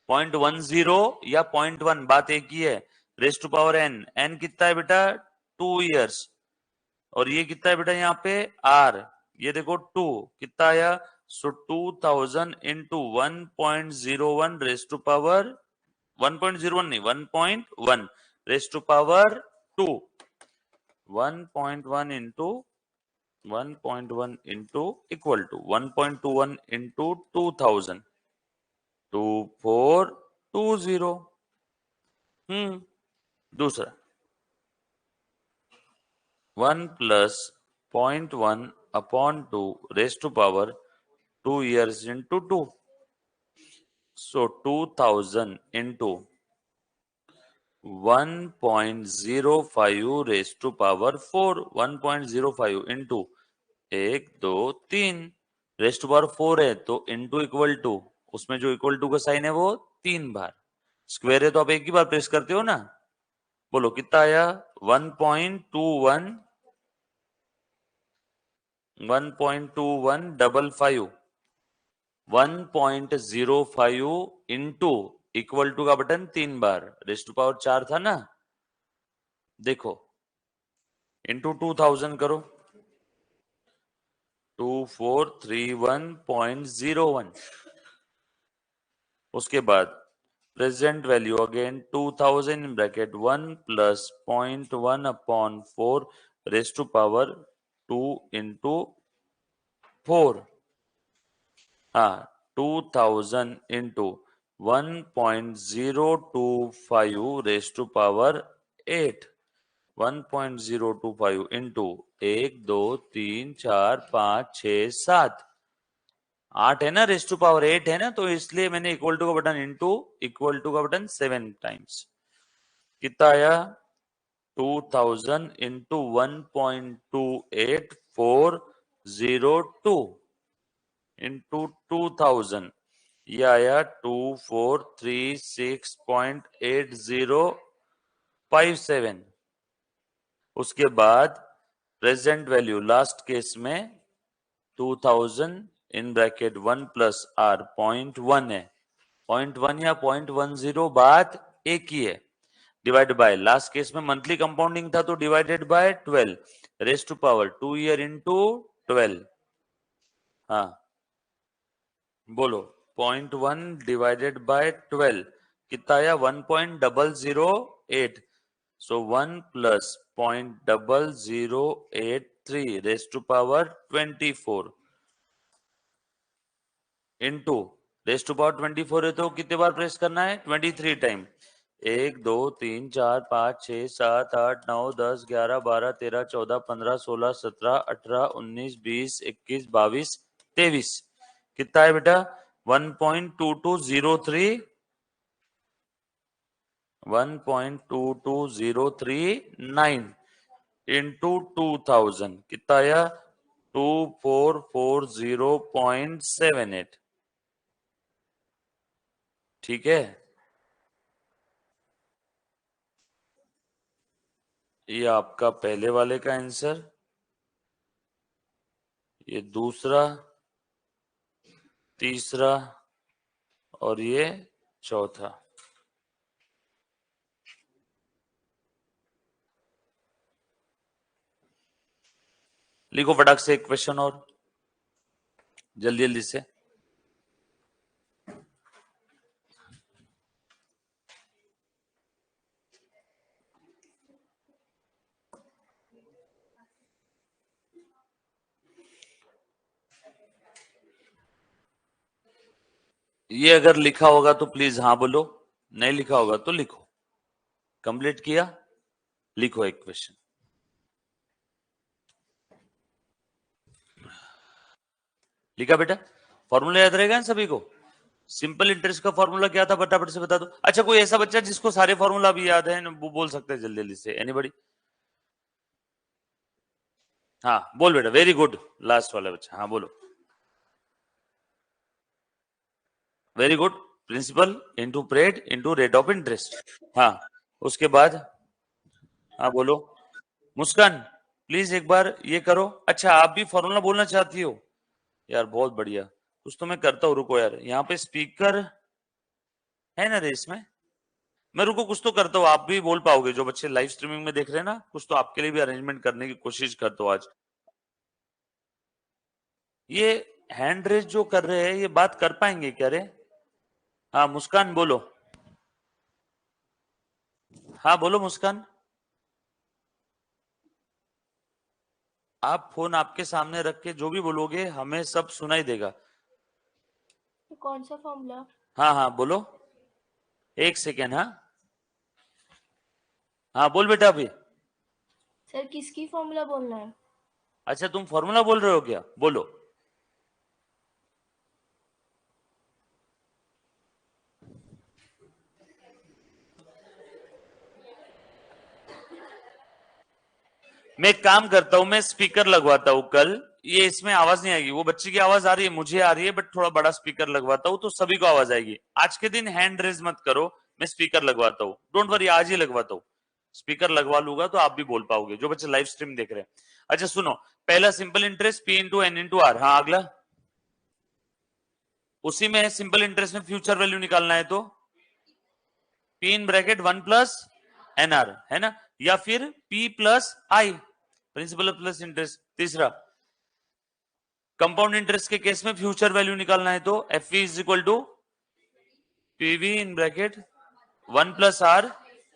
0.10 या 0.1 बात एक ही है। Raise to power n, n कितना है बेटा? 2 इयर्स। और ये कितना है बेटा यहाँ पे? आर, ये देखो 2 कितना आया? So 2000 into 1.01 raise to power 1.01 नहीं 1.1 raise to power 2, 1.1 into 1.1 into equal to 1.21 into 2000, 2420। दूसरा 1 plus 0.1 upon 2 raise to power 2 years into 2, so 2000 into 1.05 raised to power 4, 1.05 into 1 2 3 rest to power 4 है तो इंटू इक्वल टू, उसमें जो इक्वल टू का साइन है वो 3 बार, स्क्वायर है तो आप एक ही बार प्रेस करते हो ना। बोलो कितना आया? 1.21 1.2155 1.05 इंटू इक्वल टू का बटन 3 बार, रेस्ट टू पावर 4 था ना, देखो इंटू 2000 करो, 2431.01। उसके बाद present value again 2000 in bracket 1 plus 0.1 upon 4 raise to power 2 into 4। हाँ, 2000 into 1.025 raise to power 8, 1.025 into 1 2 3 4 5 6 7 8 है ना, रेस्ट टू पावर 8 है ना, तो इसलिए मैंने इक्वल टू का बटन इंटू इक्वल टू का बटन 7 टाइम्स। कितना आया? 2000 इंटू 1.28402 इंटू 2000, ये आया 2436.8057। उसके बाद प्रेजेंट वैल्यू लास्ट केस में 2000 इन ब्रैकेट 1 प्लस आर 0.1 है, 0.1 या 0.10 बात एक ही है। डिवाइड बाय, लास्ट केस में मंथली कंपाउंडिंग था तो divided by 12 raise to power 2 year into 12। हाँ बोलो 0.1 डिवाइडेड बाय 12 कितना आया? 1.008, so 1 plus 0.0083 raise to power 24 into raise to power 24 है तो कितने बार प्रेस करना है? 23 टाइम। 1 2 3 4 5 6 7 8 9 10 11 12 13 14 15 16 17 18 19 20 21 22 23। कितना है बेटा? 1.2203 1.22039 इंटू 2000 कितना आया? 2440.78। ठीक है, ये आपका पहले वाले का आंसर, ये दूसरा, तीसरा और ये चौथा। लिखो फटाक से एक क्वेश्चन और, जल्दी जल्दी से। ये अगर लिखा होगा तो प्लीज हाँ बोलो, नहीं लिखा होगा तो लिखो। कंप्लीट किया? लिखो एक क्वेश्चन। लिखा बेटा? फॉर्मूला याद रहेगा ना सभी को? सिंपल इंटरेस्ट का फॉर्मूला क्या था, फटाफट से बता दो। अच्छा, कोई ऐसा बच्चा जिसको सारे फॉर्मूला भी याद है, वो बोल सकते हैं जल्दी जल्दी से। एनीबॉडी? हाँ बोल बेटा, वेरी गुड, लास्ट वाला बच्चा, हाँ बोलो। Very good, principal into period into rate of interest. हाँ, उसके बाद? हाँ बोलो। मुस्कान, प्लीज एक बार ये करो। अच्छा, आप भी फॉर्मूला बोलना चाहती हो? यार बहुत बढ़िया, कुछ तो मैं करता हूँ, रुको यार, यहाँ पे स्पीकर है ना रेस में? मैं रुको कुछ तो करता हूँ, आप भी बोल पाओगे। जो बच्चे लाइव स्ट्रीमिंग में देख रहे हैं ना, कुछ तो आपके लिए भी अरेंजमेंट करने की कोशिश करता हूँ आज। ये हैंड रेस जो कर रहे हैं, ये बात कर पाएंगे क्या रे? हाँ मुस्कान बोलो। हाँ बोलो मुस्कान। आप फोन आपके सामने रख के जो भी बोलोगे हमें सब सुनाई देगा। तो कौन सा फॉर्मूला? हाँ हाँ बोलो, एक सेकेंड। हाँ हाँ बोल बेटा अभी। सर किसकी फॉर्मूला बोलना है? अच्छा तुम फॉर्मूला बोल रहे हो क्या? बोलो। मैं एक काम करता हूं, मैं स्पीकर लगवाता हूं कल। ये इसमें आवाज नहीं आएगी, वो बच्चे की आवाज आ रही है, मुझे आ रही है, बट थोड़ा बड़ा स्पीकर लगवाता हूं तो सभी को आवाज आएगी। आज के दिन हैंड रेज मत करो, मैं स्पीकर लगवाता हूँ, डोंट वरी, आज ही लगवाता हूँ। स्पीकर लगवा लूंगा तो आप भी बोल पाओगे, जो बच्चे लाइव स्ट्रीम देख रहे हैं। अच्छा सुनो, पहला simple interest P into n into r. हाँ अगला, उसी में सिंपल इंटरेस्ट में फ्यूचर वैल्यू निकालना है तो P in bracket 1 plus n r, है ना? या फिर P plus i, principal plus interest. तीसरा, कंपाउंड इंटरेस्ट के केस में फ्यूचर वैल्यू निकालना है तो F is equal to PV in bracket 1 plus are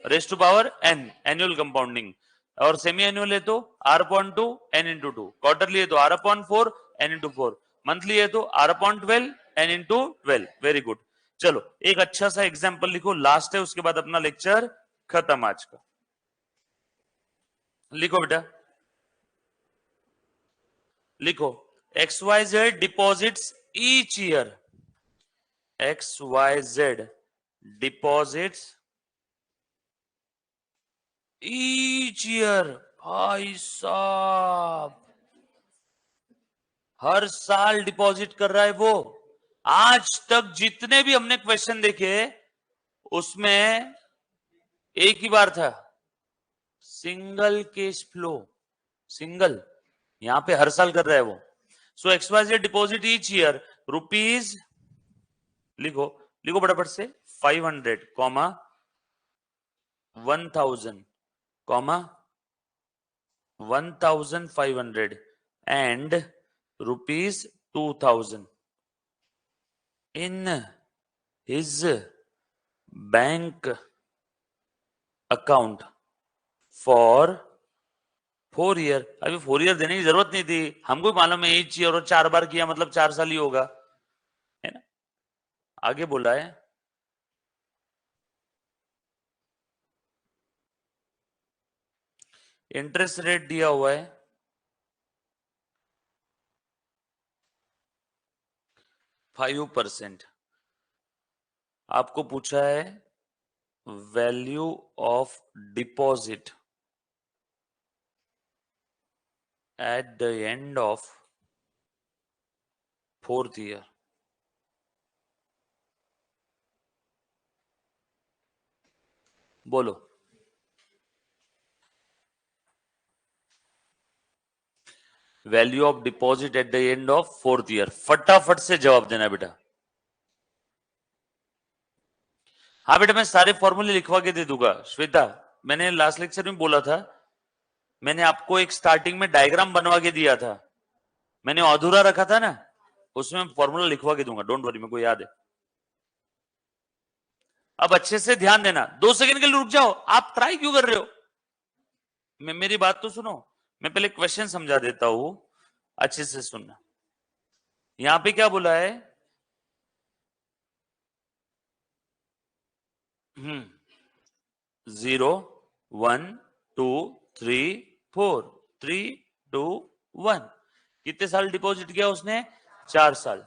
raise to power n, annual compounding. और सेमी एनुअल है तो r upon 2 n into 2, quarterly है तो r upon 4 n into 4, monthly है तो r upon 12 n into 12। Very good. चलो एक अच्छा सा एग्जाम्पल लिखो, लास्ट है, उसके बाद अपना लेक्चर खत्म आज का। लिखो बेटा, लिखो, XYZ deposits each year, XYZ deposits each year। भाई साहब, हर साल डिपॉजिट कर रहा है वो। आज तक जितने भी हमने क्वेश्चन देखे उसमें एक ही बार था, सिंगल केस फ्लो, सिंगल। यहां पे हर साल कर रहा है वो। सो XYZ deposit each year rupees, लिखो, लिखो फटाफट से, 500 comma 1000 comma 1500 and rupees 2000 in his bank account for 4 year. अभी 4 ईयर देने की जरूरत नहीं थी, हमको मालूम है ईच ईयर, और 4 बार किया मतलब 4 साल ही होगा, है ना? आगे बोला है इंटरेस्ट रेट दिया हुआ है 5%। आपको पूछा है value of deposit at the end of 4th year. बोलो value of deposit at the end of 4th year. फटाफट से जवाब देना बेटा। हाँ बेटा मैं सारे फॉर्मूले लिखवा के दे दूंगा। श्वेता मैंने लास्ट लेक्चर में बोला था, मैंने आपको एक स्टार्टिंग में डायग्राम बनवा के दिया था, मैंने अधूरा रखा था ना, उसमें फॉर्मूला लिखवा के दूंगा, डोंट वरी, मेरे को याद है। अब अच्छे से ध्यान देना, 2 सेकंड के लिए रुक जाओ, आप ट्राई क्यों कर रहे हो? मेरी बात तो सुनो, मैं पहले क्वेश्चन समझा देता हूं, अच्छे से सुनना। यहां पे क्या बोला है? 0 1 2 3 4 3 2 1। कितने साल डिपॉजिट किया उसने? 4 साल।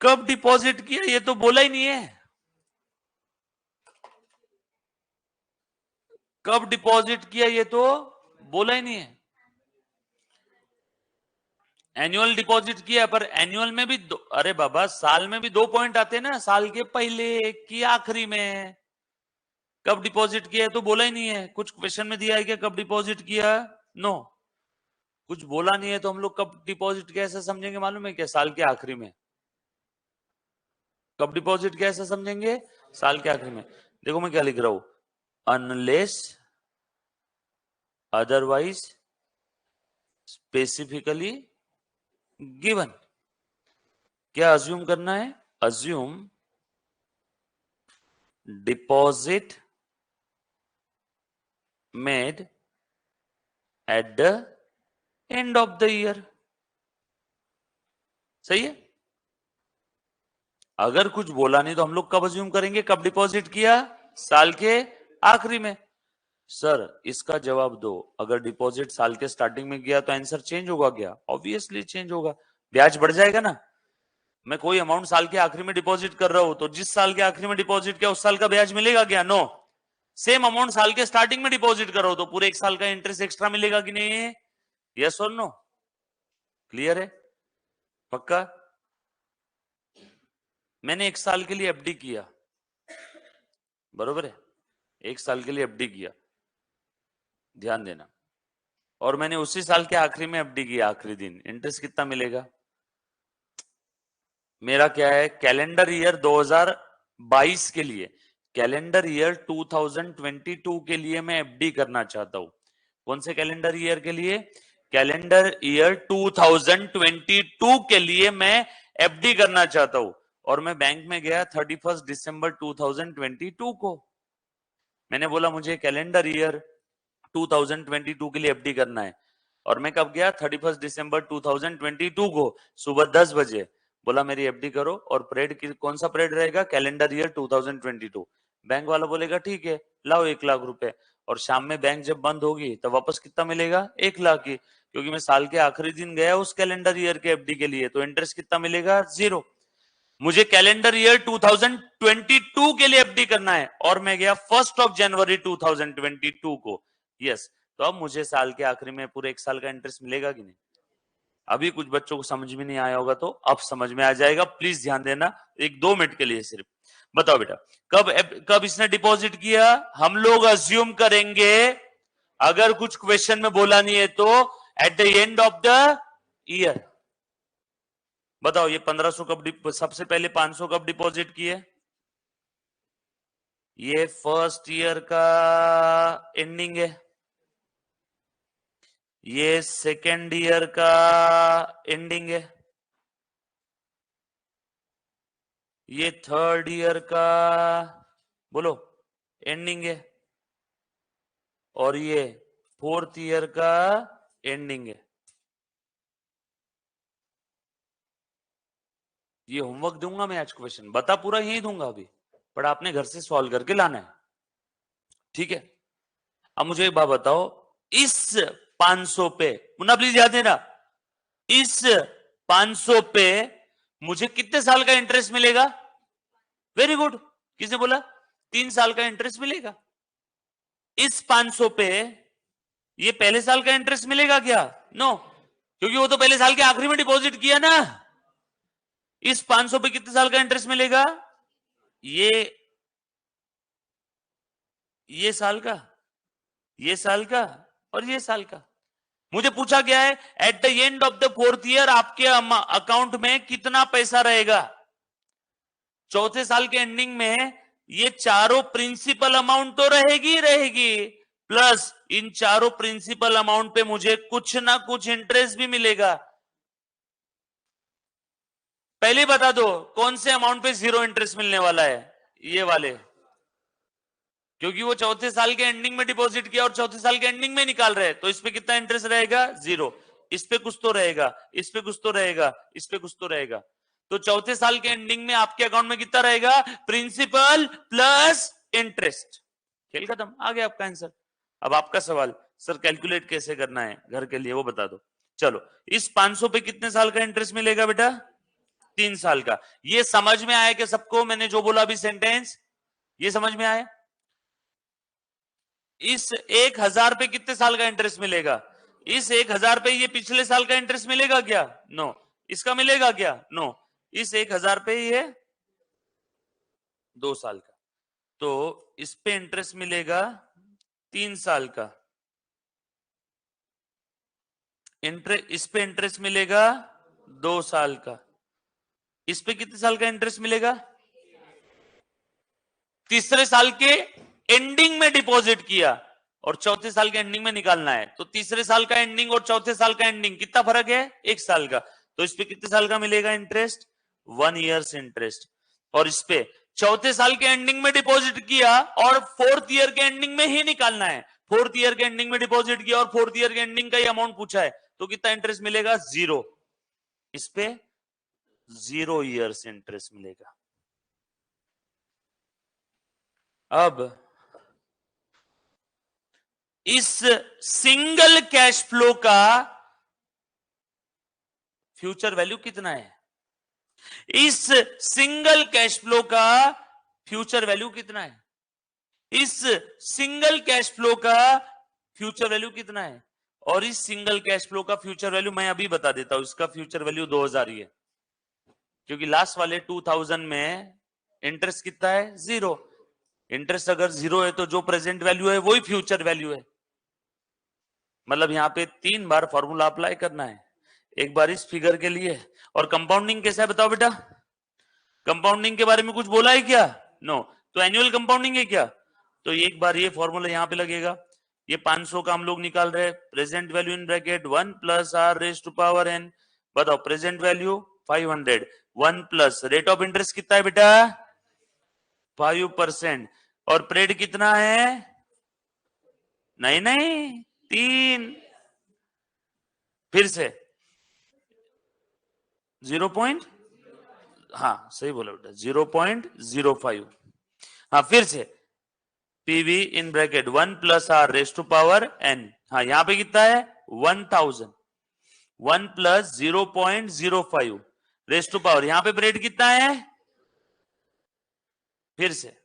कब डिपॉजिट किया ये तो बोला ही नहीं है। कब डिपॉजिट किया ये तो बोला ही नहीं है। एनुअल डिपॉजिट किया, पर एनुअल में भी अरे बाबा साल में भी 2 पॉइंट आते हैं ना, साल के पहले की आखिरी में। कब डिपॉजिट किया तो बोला ही नहीं है। कुछ क्वेश्चन में दिया है कि कब डिपॉजिट किया? नो, कुछ बोला नहीं है, तो हम लोग कब डिपॉजिट किया ऐसा समझेंगे मालूम है क्या? साल के आखिरी में। कब डिपॉजिट किया ऐसा समझेंगे? साल के आखिरी में। देखो मैं क्या लिख रहा हूं, अनलेस अदरवाइज स्पेसिफिकली गिवन। क्या अज्यूम करना है? Assume deposit made at the end of the year. सही है। अगर कुछ बोला नहीं तो हम लोग कब अज्यूम करेंगे? कब डिपॉजिट किया? साल के आखिरी में। सर इसका जवाब दो, अगर डिपॉजिट साल के स्टार्टिंग में किया तो आंसर चेंज होगा क्या? ऑब्वियसली चेंज होगा, ब्याज बढ़ जाएगा ना। मैं कोई अमाउंट साल के आखिरी में डिपॉजिट कर रहा हूं तो जिस साल के आखिरी में डिपॉजिट किया उस साल का ब्याज मिलेगा क्या? नो। सेम अमाउंट साल के स्टार्टिंग में डिपॉजिट कर रहा हूं तो पूरे 1 साल का इंटरेस्ट एक्स्ट्रा मिलेगा कि नहीं? यस और नो? क्लियर है? पक्का? मैंने 1 साल के लिए एफडी किया, बरोबर है, 1 साल के लिए एफडी किया, ध्यान देना, और मैंने उसी साल के आखिरी में एफडी किया, आखिरी दिन, इंटरेस्ट कितना मिलेगा? मेरा क्या है, कैलेंडर ईयर 2022 के लिए, कैलेंडर ईयर 2022 के लिए मैं एफडी करना चाहता हूं। कौन से कैलेंडर ईयर के लिए? कैलेंडर ईयर 2022 के लिए मैं एफडी करना चाहता हूं। और मैं बैंक में गया 31 दिसंबर 2022 को, मैंने बोला मुझे कैलेंडर ईयर 2022 के लिए एफडी करना है। और मैं कब गया? 31 दिसंबर 2022 को सुबह 10 बजे। बोला मेरी एफडी करो, और परेड की कौन सा परेड रहेगा? Calendar year 2022। बैंक वाला बोलेगा ठीक है लाओ 1 लाख रुपए, और शाम में बैंक जब बंद होगी तो वापस कितना मिलेगा? 1 लाख ही, क्योंकि मैं साल के आखिरी दिन गया उस कैलेंडर ईयर के एफडी के लिए, तो इंटरेस्ट कितना मिलेगा? 0। मुझे कैलेंडर ईयर 2022 के लिए एफडी करना है, और मैं गया 1 जनवरी 2022 को। यस, तो अब मुझे साल के आखिरी में पूरे 1 साल का इंटरेस्ट मिलेगा कि नहीं? अभी कुछ बच्चों को समझ में नहीं आया होगा तो अब समझ में आ जाएगा, प्लीज ध्यान देना, 1-2 मिनट के लिए सिर्फ। बताओ बेटा, कब इसने डिपॉजिट किया? हम लोग अज्यूम करेंगे, अगर कुछ क्वेश्चन में बोला नहीं है तो eight the end of the year. बताओ ये 1500 कब, सबसे पहले 500 कब डिपॉजिट किए? ये फर्स्ट ईयर का एंडिंग है, ये सेकेंड ईयर का एंडिंग है, ये थर्ड ईयर का बोलो एंडिंग है, और ये 4th ईयर का एंडिंग है। ये होमवर्क दूंगा मैं आज क्वेश्चन, बता पूरा यही दूंगा अभी, पर आपने घर से सॉल्व करके लाना है, ठीक है। अब मुझे एक बात बताओ, इस 500 पे, मुन्ना प्लीज याद देना, इस 500 पे मुझे कितने साल का इंटरेस्ट मिलेगा? वेरी गुड, किसने बोला? 3 साल का इंटरेस्ट मिलेगा। इस 500 पे ये पहले साल का इंटरेस्ट मिलेगा क्या? नो, क्योंकि वो तो पहले साल के आखिरी में डिपॉजिट किया ना। इस 500 पे कितने साल का इंटरेस्ट मिलेगा? ये साल का, ये साल का और ये साल का। मुझे पूछा गया है eight the end of the 4th year आपके अकाउंट में कितना पैसा रहेगा? चौथे साल के एंडिंग में ये चारों प्रिंसिपल अमाउंट तो रहेगी, प्लस इन चारों प्रिंसिपल अमाउंट पे मुझे कुछ ना कुछ इंटरेस्ट भी मिलेगा। पहले बता दो कौन से अमाउंट पे 0 इंटरेस्ट मिलने वाला है? ये वाले, क्योंकि वो चौथे साल के एंडिंग में डिपॉजिट किया और चौथे साल के एंडिंग में निकाल रहे हैं, तो इस पे कितना इंटरेस्ट रहेगा? 0। इस पे कुछ तो रहेगा, इस पे कुछ तो रहेगा, इस पे कुछ तो रहेगा। तो चौथे साल के एंडिंग में आपके अकाउंट में कितना रहेगा? Principal plus interest. खेल खत्म, आ गया आपका आंसर। अब आपका सवाल, सर कैलकुलेट कैसे करना है घर के लिए, वो बता दो। चलो, इस 500 पे कितने साल का इंटरेस्ट मिलेगा बेटा? 3 साल का। ये समझ में आया कि सबको मैंने जो बोला अभी सेंटेंस, ये समझ में आया? इस 1000 पे कितने साल का इंटरेस्ट मिलेगा? इस 1000 पे ये पिछले साल का इंटरेस्ट मिलेगा क्या? नो। इसका मिलेगा क्या? नो। इस 1000 पे ये 2 साल का, तो इस पे इंटरेस्ट मिलेगा 3 साल का। इस पे इंटरेस्ट मिलेगा 2 साल का। इस पे कितने साल का इंटरेस्ट मिलेगा? तीसरे साल के एंडिंग में डिपॉजिट किया और चौथे साल के एंडिंग में निकालना है, तो तीसरे साल का एंडिंग और चौथे साल का एंडिंग कितना फर्क है? 1 साल का। तो इस पे कितने साल का मिलेगा इंटरेस्ट? 1 years interest. और इस पे चौथे साल के एंडिंग में डिपॉजिट किया और 4th ईयर के एंडिंग में ही निकालना है। 4th ईयर के एंडिंग में डिपॉजिट किया और 4th ईयर के एंडिंग का ही अमाउंट पूछा है, तो कितना इंटरेस्ट मिलेगा? 0। इस पे 0 ईयर्स इंटरेस्ट मिलेगा। अब इस सिंगल कैश फ्लो का फ्यूचर वैल्यू कितना है? इस सिंगल कैश फ्लो का फ्यूचर वैल्यू कितना है? इस सिंगल कैश फ्लो का फ्यूचर वैल्यू कितना है? और इस सिंगल कैश फ्लो का फ्यूचर वैल्यू मैं अभी बता देता हूं, इसका फ्यूचर वैल्यू 2000 ही है, क्योंकि लास्ट वाले 2000 में इंटरेस्ट कितना है? 0। इंटरेस्ट अगर 0 है तो जो प्रेजेंट वैल्यू है वही फ्यूचर वैल्यू है। मतलब यहां पे 3 बार फॉर्मूला अप्लाई करना है, एक बार इस फिगर के लिए। और कंपाउंडिंग कैसा है बताओ बेटा? कंपाउंडिंग के बारे में कुछ बोला है क्या? नो। तो एनुअल कंपाउंडिंग है क्या? तो एक बार ये फॉर्मूला यहां पे लगेगा। ये 500 का हम लोग निकाल रहे हैं, present value in bracket 1 plus are raise to power N. बताओ present value 500, 1 plus rate of interest कितना है बेटा? 5%। और पीरियड कितना है? नहीं नहीं, 3। फिर से 0. हाँ सही बोला बेटा, 0.05। हाँ फिर से PV in bracket 1 plus are raise to power n. हाँ यहां पे कितना है? 1000। 1 प्लस 0.05 रेस टू पावर, यहां पे पीरियड कितना है? फिर से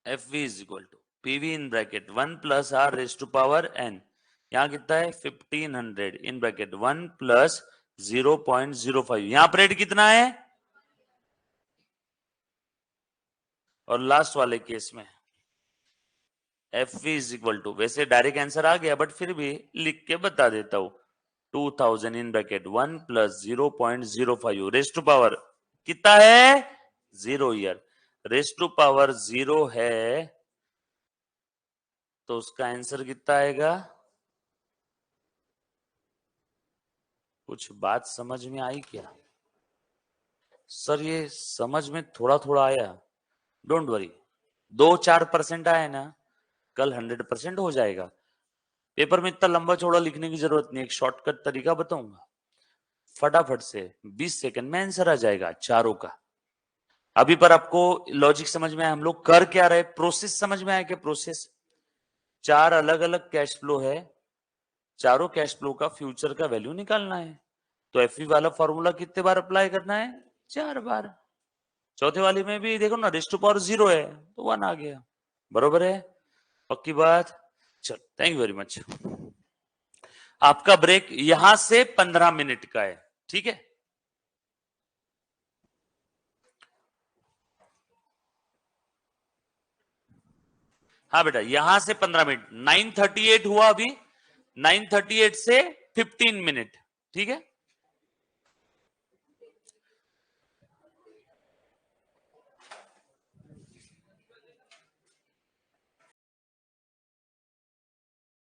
F V is equal to PV in bracket 1 plus are raise to power n. यहां कितना है? 1500 इन ब्रैकेट 1 प्लस 0.05। यहां पीरियड कितना है? और लास्ट वाले केस में F V is equal to, वैसे डायरेक्ट आंसर आ गया बट फिर भी लिख के बता देता हूं, 2000 in bracket 1 plus 0.05 raise to power कितना है? 0 ईयर। रेस टू पावर 0 है तो उसका आंसर कितना आएगा? कुछ बात समझ में आई क्या? सर ये समझ में थोड़ा थोड़ा आया, डोंट वरी, 2-4% आया ना, कल 100% हो जाएगा। पेपर में इतना लंबा चौड़ा लिखने की जरूरत नहीं, एक शॉर्टकट तरीका बताऊंगा। फटाफट से 20 सेकंड में आंसर आ जाएगा चारों का। अभी पर आपको लॉजिक समझ में आया, हम लोग कर क्या रहे, प्रोसेस समझ में आया कि प्रोसेस 4 अलग अलग कैश फ्लो है, चारों कैश फ्लो का फ्यूचर का वैल्यू निकालना है। तो एफवी वाला फॉर्मूला कितने बार अप्लाई करना है, 4 बार। चौथे वाले में भी देखो ना, रेज़ टू पावर 0 है तो 1 आ गया, बरोबर है, पक्की बात। चलो, थैंक यू वेरी मच। आपका ब्रेक यहां से 15 मिनट का है, ठीक है। हाँ बेटा, यहां से 15 मिनट, 9:38 हुआ अभी, 9:38 से 15 मिनट, ठीक है।